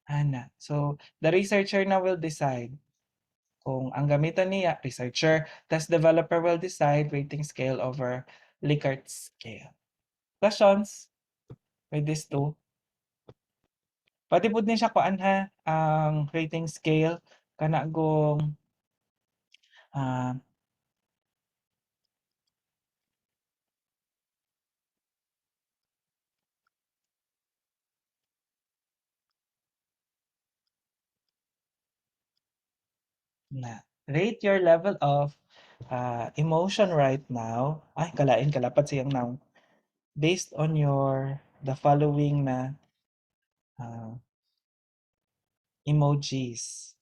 [SPEAKER 1] Ana. So the researcher na will decide kung ang gamitan niya, researcher, test developer will decide rating scale over Likert scale. Questions with this two? Pwede po din siya kuan ha, ang rating scale kana gong na rate your level of emotion right now. Ay, kalain kalapat siyang noun. Based on the following na emojis.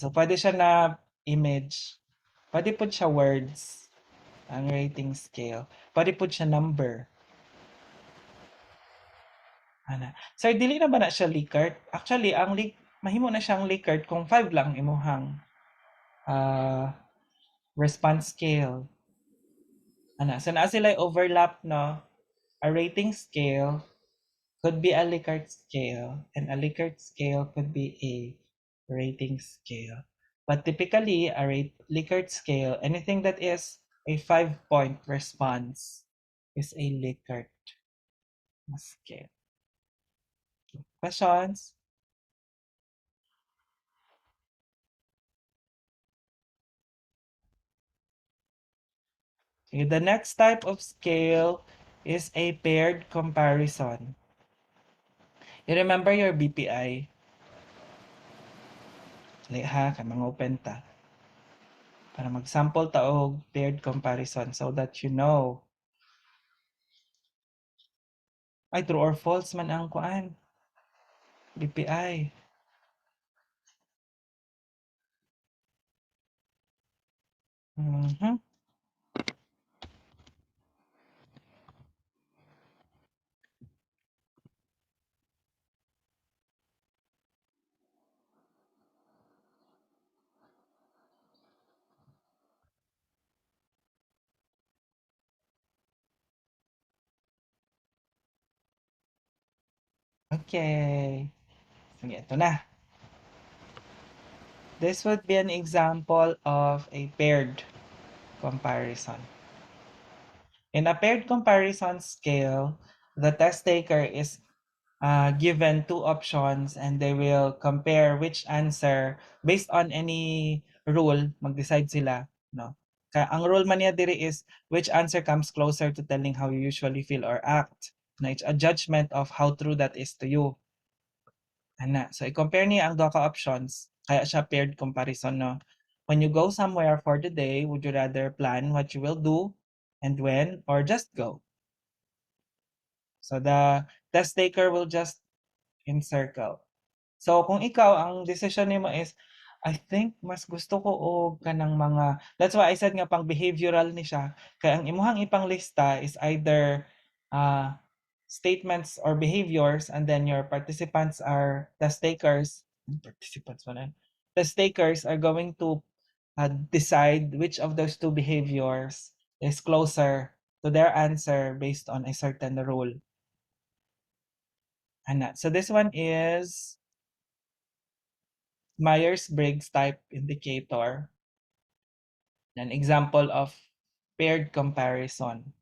[SPEAKER 1] So, pwede siya na image. Pwede po siya words. Ang rating scale. Pwede po siya number. Ana. Sir, dili na ba na siya Likert? Actually, mahimo na siyang Likert kung 5 lang imuhang response scale. Ana. So, naa sila overlap, no? A rating scale could be a Likert scale, and a Likert scale could be a rating scale. But typically, a Likert scale, anything that is a 5-point response is a Likert scale. Questions? Okay, the next type of scale is a paired comparison. You remember your BPI? Like ha, kamang open ta. Para mag-sample ta og paired comparison so that you know. Ay, true or false man ang kuan. BPI. Mhm. Okay. Sige, ito na. This would be an example of a paired comparison. In a paired comparison scale, the test taker is given two options and they will compare which answer based on any rule, mag-decide sila, no? Kaya ang rule man niya diri is which answer comes closer to telling how you usually feel or act. Na it's a judgment of how true that is to you. Ana, so i-compare niya ang duha ka options, kaya siya paired comparison, no? When you go somewhere for the day, would you rather plan what you will do and when, or just go? So the test taker will just encircle. So kung ikaw ang decision nimo is I think mas gusto ko og kanang mga, that's why I said nga pang behavioral ni siya kay ang imuhang ipanglista is either statements or behaviors, and then your participants are test takers. Test takers are going to decide which of those two behaviors is closer to their answer based on a certain rule. So this one is Myers-Briggs type indicator, an example of paired comparison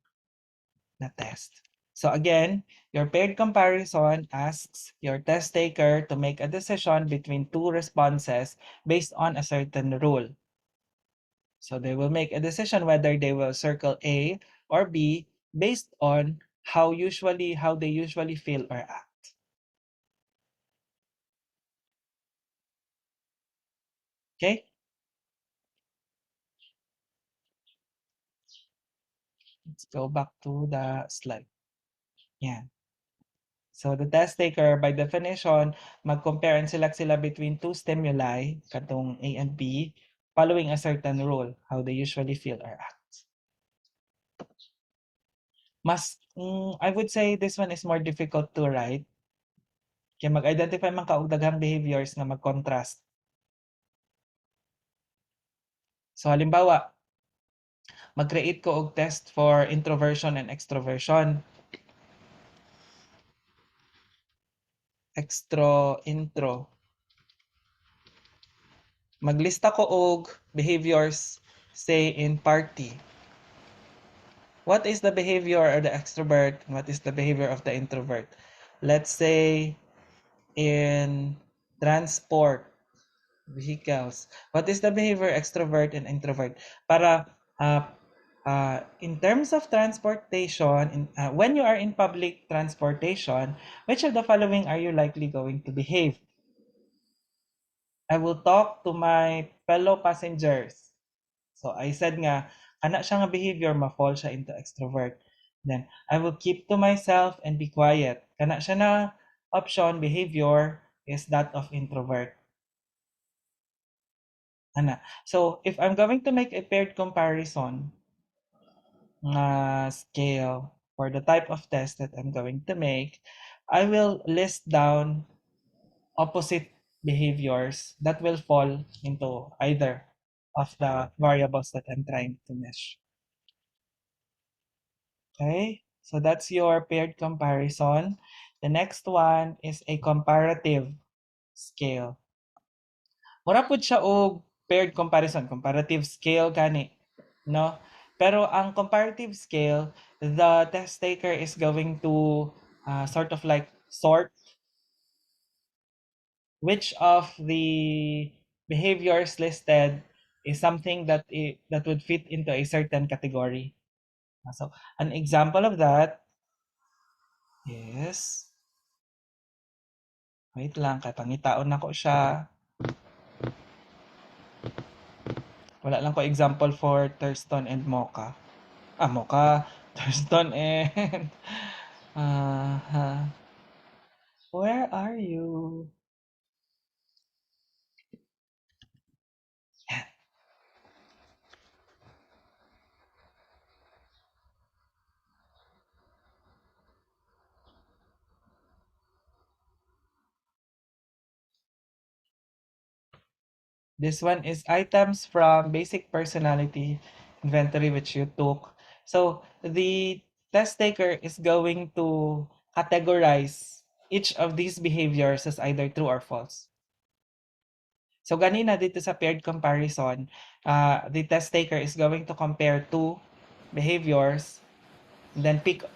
[SPEAKER 1] na test. So again, your paired comparison asks your test taker to make a decision between two responses based on a certain rule. So they will make a decision whether they will circle A or B based on how they usually feel or act. Okay? Let's go back to the slide. Yeah. So the test taker, by definition, mag-compare and select sila between two stimuli, katong A and B, following a certain rule, how they usually feel or act. I would say this one is more difficult to write. Kaya mag-identify man ka og daghang behaviors nga mag-contrast. So halimbawa, mag-create ko og test for introversion and extroversion. Intro. Maglista ko og behaviors, say in party. What is the behavior of the extrovert and what is the behavior of the introvert? Let's say in transport vehicles. What is the behavior extrovert and introvert? Para in terms of transportation, when you are in public transportation, which of the following are you likely going to behave? I will talk to my fellow passengers. So I said nga, ana siya nga behavior, ma-fall siya into extrovert. Then, I will keep to myself and be quiet. Kana siya na option, behavior, is that of introvert. Ana. So, if I'm going to make a paired comparison scale for the type of test that I'm going to make, I will list down opposite behaviors that will fall into either of the variables that I'm trying to measure. Okay, so that's your paired comparison. The next one is a comparative scale. Mura pud siya og paired comparison, comparative scale gani, no? Pero ang comparative scale, the test taker is going to sort of like sort which of the behaviors listed is something that would fit into a certain category. So, an example of that is, wait lang, kay pangitaon na ko siya. Wala lang ko example for Thurston and Mocha. Mocha, Thurston and where are you? This one is items from basic personality inventory which you took. So the test taker is going to categorize each of these behaviors as either true or false. So ganina dito sa paired comparison, the test taker is going to compare two behaviors, then pick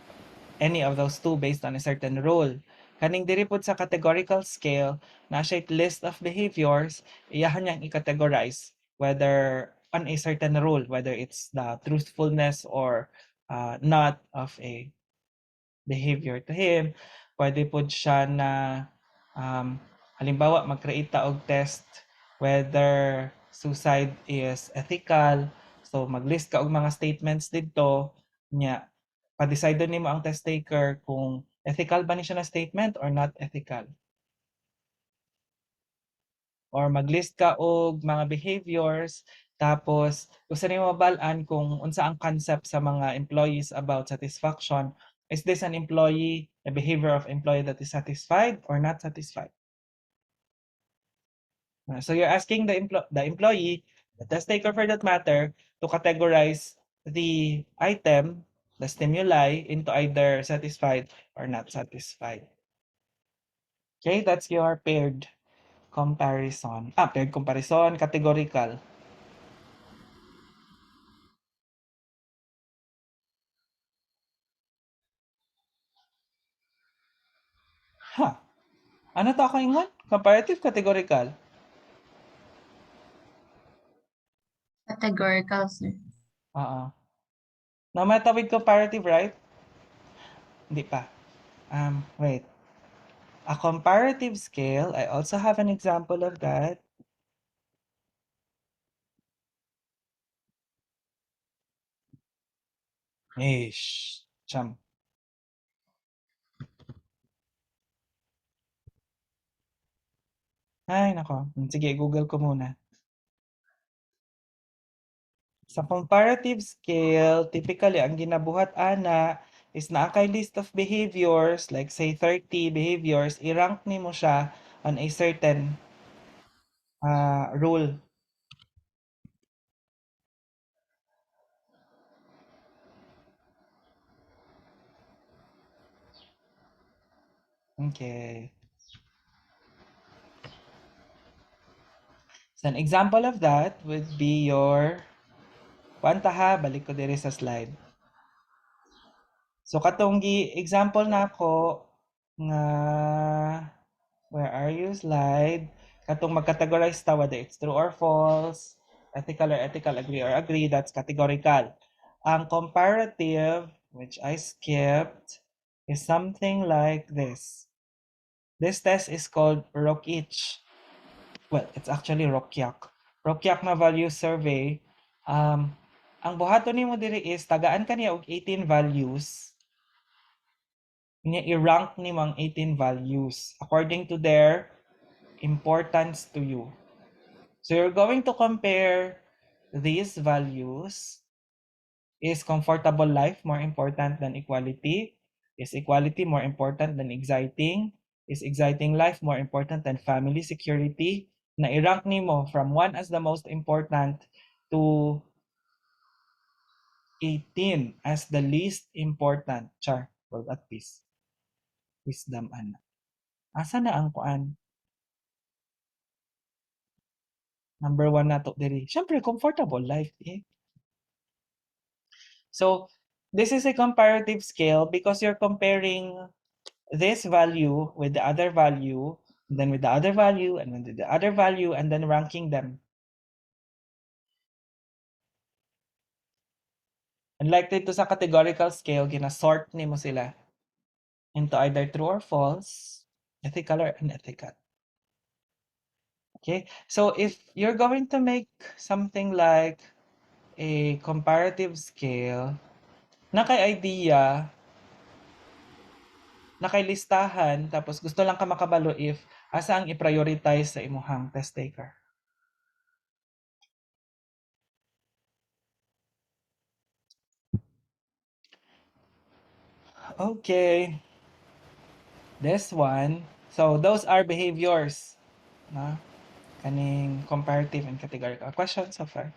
[SPEAKER 1] any of those two based on a certain rule. Kaning diri pod sa categorical scale, na siya list of behaviors, iyahan niyang i-categorize whether on a certain rule, whether it's the truthfulness or not of a behavior to him. Pwede pod siya na halimbawa mag-create ta og test whether suicide is ethical. So maglist ka og mga statements didto nya pa-decide nimo ang test taker kung ethical ba ni siya na statement or not ethical. Or maglist ka og mga behaviors tapos gusto nimo mabal-an kung unsa ang concept sa mga employees about satisfaction. Is this an employee, a behavior of employee that is satisfied or not satisfied? So you're asking the employee, the test taker for that matter, to categorize the item, the stimuli, into either satisfied or not satisfied. Okay, that's your paired comparison. Paired comparison, categorical. Ano to ako ingon? Comparative, categorical?
[SPEAKER 2] Categorical, sir.
[SPEAKER 1] Oo. Namata with comparative, right? Hindi pa. Wait. A comparative scale, I also have an example of that. Ish. Cham. Ay, nako. Sige, Google ko muna. Sa comparative scale, typically, ang ginabuhat ana is naa kay list of behaviors, like say 30 behaviors, i-rank nimo siya on a certain rule. Okay. So, an example of that would be your kwanta ha, balik ko diri sa slide. So katong example nako nga where are you slide? Katong mag-categorize ta whether it's true or false, ethical or ethical, agree or agree, that's categorical. Ang comparative, which I skipped, is something like this. This test is called ROCH. Well, it's actually ROCYAC. ROCYAC na value survey. Ang buhaton nimo diri is tagaan kaniya og 18 values. Niya i-rank nimo ang 18 values according to their importance to you. So you're going to compare these values. Is comfortable life more important than equality? Is equality more important than exciting? Is exciting life more important than family security? Na i-rank nimo from 1 as the most important to 18 as the least important. Char, well, at peace. Wisdom, ana. Asa na ang kuan? Number 1 na to diri. Syempre, comfortable life, eh. So, this is a comparative scale because you're comparing this value with the other value, then with the other value, and then with the other value, and then ranking them. Unlike dito sa categorical scale, ginasort nimo sila into either true or false, ethical or unethical. Okay, so if you're going to make something like a comparative scale, naka-idea, naka-listahan, tapos gusto lang ka makabalo if asa ang i-prioritize sa imuhang test taker. Okay. This one, so those are behaviors, na kaning comparative and categorical questions so far.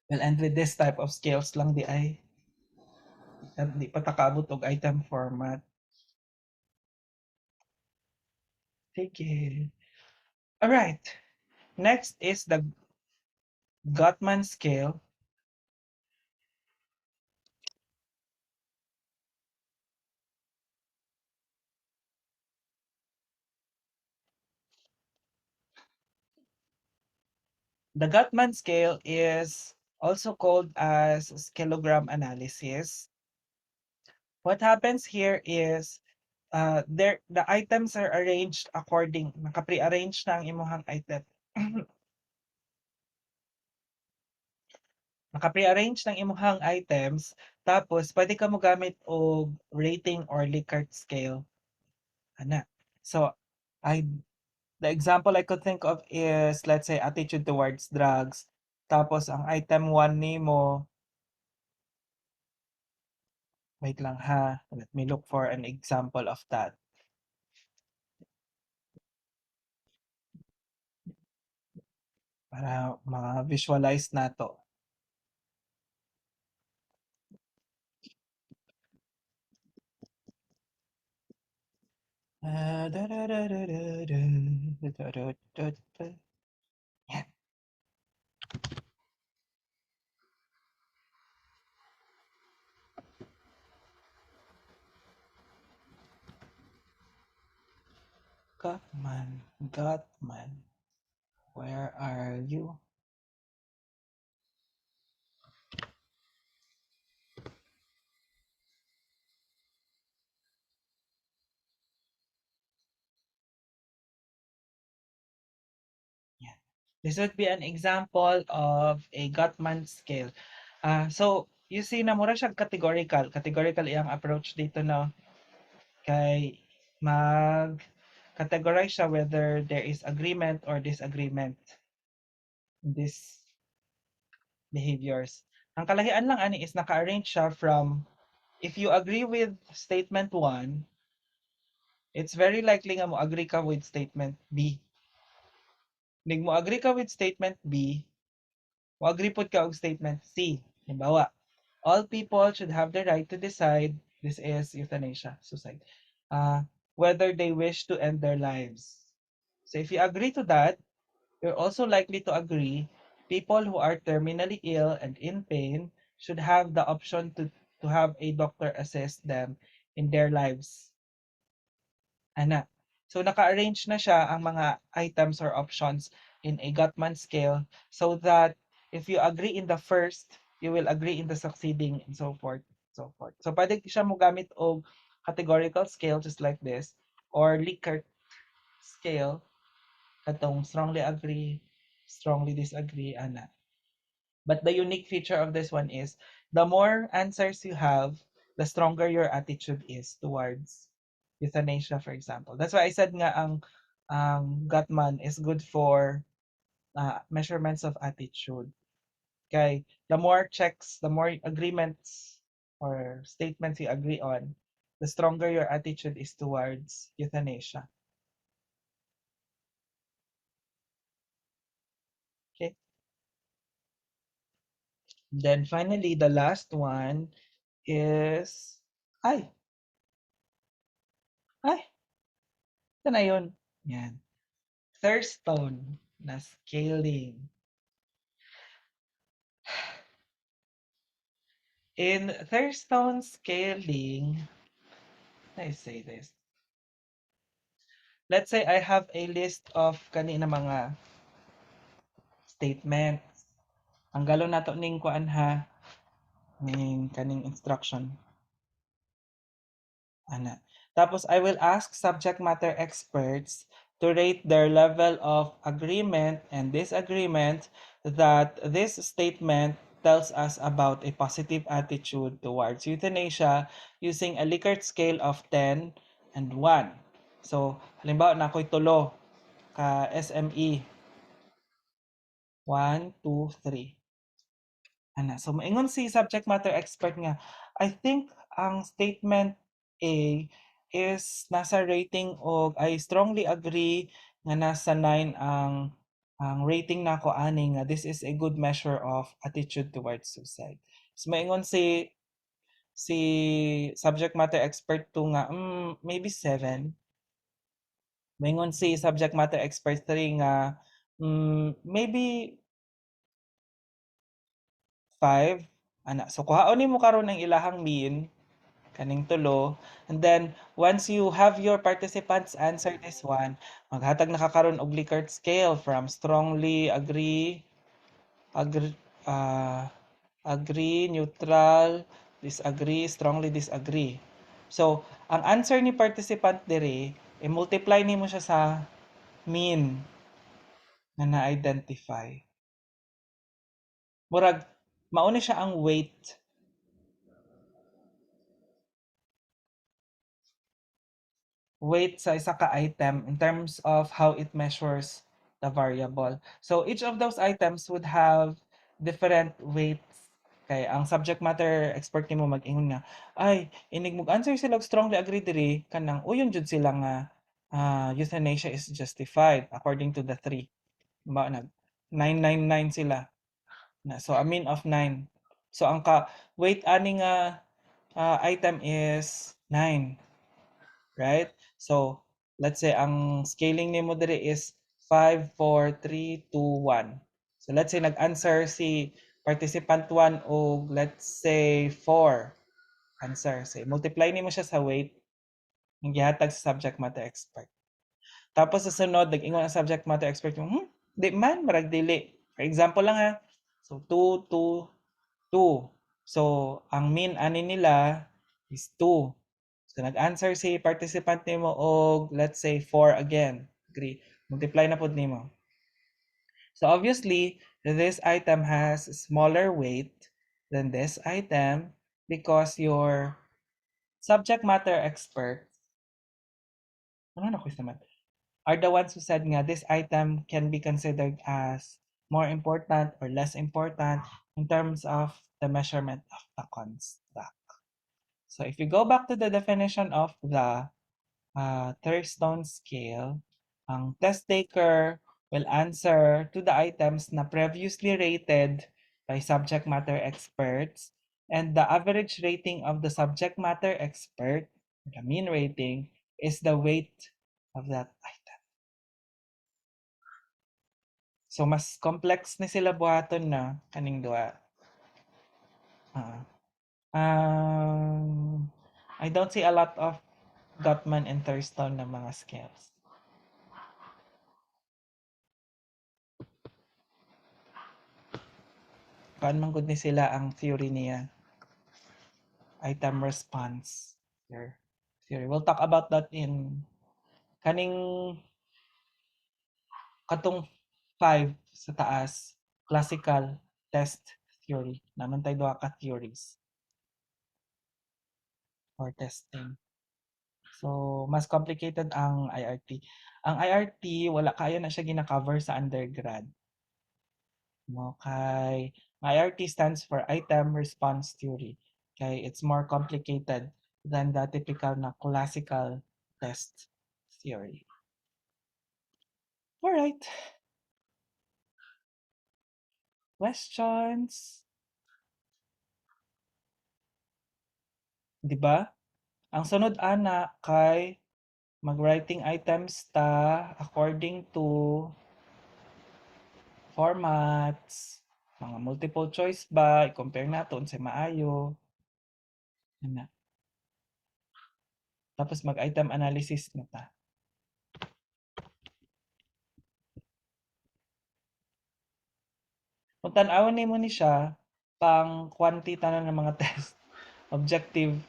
[SPEAKER 1] We'll end with this type of scales lang di ay. Di pa takabot og item format. Sige. All right. Next is the Gottman scale. The Gottman scale is also called as scaleogram analysis. What happens here is the items are arranged according, naka-pre-arrange na ang imuhang item. Naka-pre-arrange ng imuhang items, tapos pwede ka mo gamit og rating or Likert scale. Ana. So, the example I could think of is, let's say, attitude towards drugs. Tapos, ang item 1 nimo, wait lang ha, let me look for an example of that. Para ma-visualize na to. Yan. Gottman, where are you? Yeah. This would be an example of a Gottman scale. So, you see na mura siya categorical. Categorical iyang approach dito no. Kay mag-categorize siya whether there is agreement or disagreement in these behaviors. Ang kalahian lang ani is naka-arrange siya from if you agree with statement 1, it's very likely nga mo agree ka with statement B. Nig mo agree ka with statement B, mo agree pod ka og statement C. Halimbawa, all people should have the right to decide, this is euthanasia, suicide, whether they wish to end their lives. So if you agree to that, you're also likely to agree people who are terminally ill and in pain should have the option to have a doctor assist them in their lives. Ana. So naka-arrange na siya ang mga items or options in a Gottman scale so that if you agree in the first, you will agree in the succeeding and so forth, so forth. So pwede siya mo gamit og categorical scale just like this or Likert scale katong strongly agree, strongly disagree, ana. But the unique feature of this one is the more answers you have, the stronger your attitude is towards euthanasia, for example. That's why I said nga ang Gottman is good for measurements of attitude. Okay, the more checks, the more agreements or statements you agree on, the stronger your attitude is towards euthanasia. Okay. Then finally, the last one is ay, ay, ito na yun. Yan. Thurstone na scaling. In Thurstone scaling, I say this. Let's say I have a list of kanina mga statements. Ang galo nato ning kuan ha, ning kaning instruction. Ana. Tapos I will ask subject matter experts to rate their level of agreement and disagreement that this statement tells us about a positive attitude towards euthanasia using a Likert scale of 10 and 1. So, halimbawa na ako'y tulo ka SME. 1, 2, 3. Ana, so maingon si subject matter expert nga, I think ang statement A is nasa rating og I strongly agree nga nasa 9 ang rating nako ani nga this is a good measure of attitude towards suicide. So maingon si subject matter expert 2 nga maybe 7. Maingon si subject matter expert 3 nga maybe 5. Ana, so kuhaon nimo karon ang ilahang mean kaning tulo, and then once you have your participants answer this one, maghatag na ka karon og Likert scale from strongly agree, agree, neutral, disagree, strongly disagree. So ang answer ni participant dire i-multiply nimo siya sa mean na na-identify. Murag mao ni siya ang weight sa isa ka item in terms of how it measures the variable. So each of those items would have different weights. Kay ang subject matter expert nimo mag-ingon nga, ay inig mo answer sila og strongly agree diri kanang uyon jud sila nga euthanasia is justified according to the three. Ba nag 999 sila. So a mean of 9. So ang ka weight ani nga item is 9. Right? So, let's say ang scaling nimo dire is 5, 4, 3, 2, 1. So, let's say nag-answer si participant 1 o let's say 4 answer. So, multiply nimo siya sa weight ng gihatag sa subject matter expert. Tapos sa sunod, nag-ingon ang subject matter expert yung, di man, marag dili. For example lang ha. So, 2, 2, 2. So, ang mean ani nila is 2. So, nag-answer si participant nimo og, let's say, 4 again. Agree. Multiply na po nimo. So, obviously, this item has smaller weight than this item because your subject matter expert, ano na quiz naman, are the ones who said nga this item can be considered as more important or less important in terms of the measurement of the construct. So if you go back to the definition of the Thurstone scale, ang test taker will answer to the items na previously rated by subject matter experts, and the average rating of the subject matter expert, the mean rating, is the weight of that item. So mas complex ni sila buhaton na kaning duha. I don't see a lot of Gottman and Thurston na mga scales. Kuan man gud ni sila ang theory niya. Item response theory. We'll talk about that in kaning katong 5 sa taas, classical test theory. Naman tayo duha ka theories for testing. So, mas complicated ang IRT. Ang IRT, wala kayo na siya gina-cover sa undergrad. No, kay IRT stands for Item Response Theory. Kay it's more complicated than the typical na classical test theory. All right. Questions? 'Di ba? Ang sunod ana kay mag-writing items ta according to formats, mga multiple choice ba, i-compare nato unsay maayo. Ana. Tapos mag-item analysis na ta. Kung tan-awon nimo ni siya, pang quantity na ng mga test, objective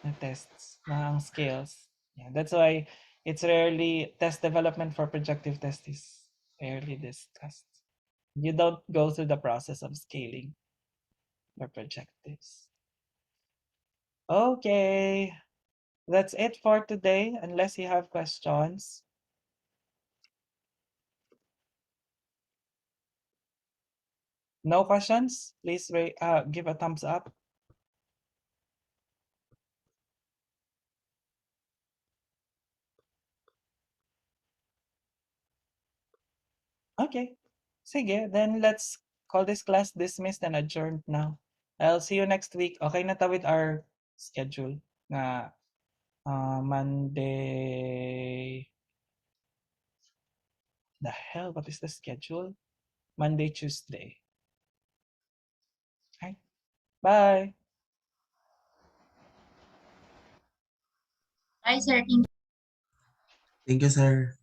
[SPEAKER 1] na tests, na ang scales. Yeah, that's why it's rarely, test development for projective test is rarely discussed. You don't go through the process of scaling for projectives. Okay, that's it for today, unless you have questions. No questions? Please give a thumbs up. Okay. Sige, then let's call this class dismissed and adjourned now. I'll see you next week. Okay na ta with our schedule nga Monday. The hell, what is the schedule? Monday, Tuesday. Okay. Bye.
[SPEAKER 2] Bye, sir. Thank
[SPEAKER 3] Thank you, sir.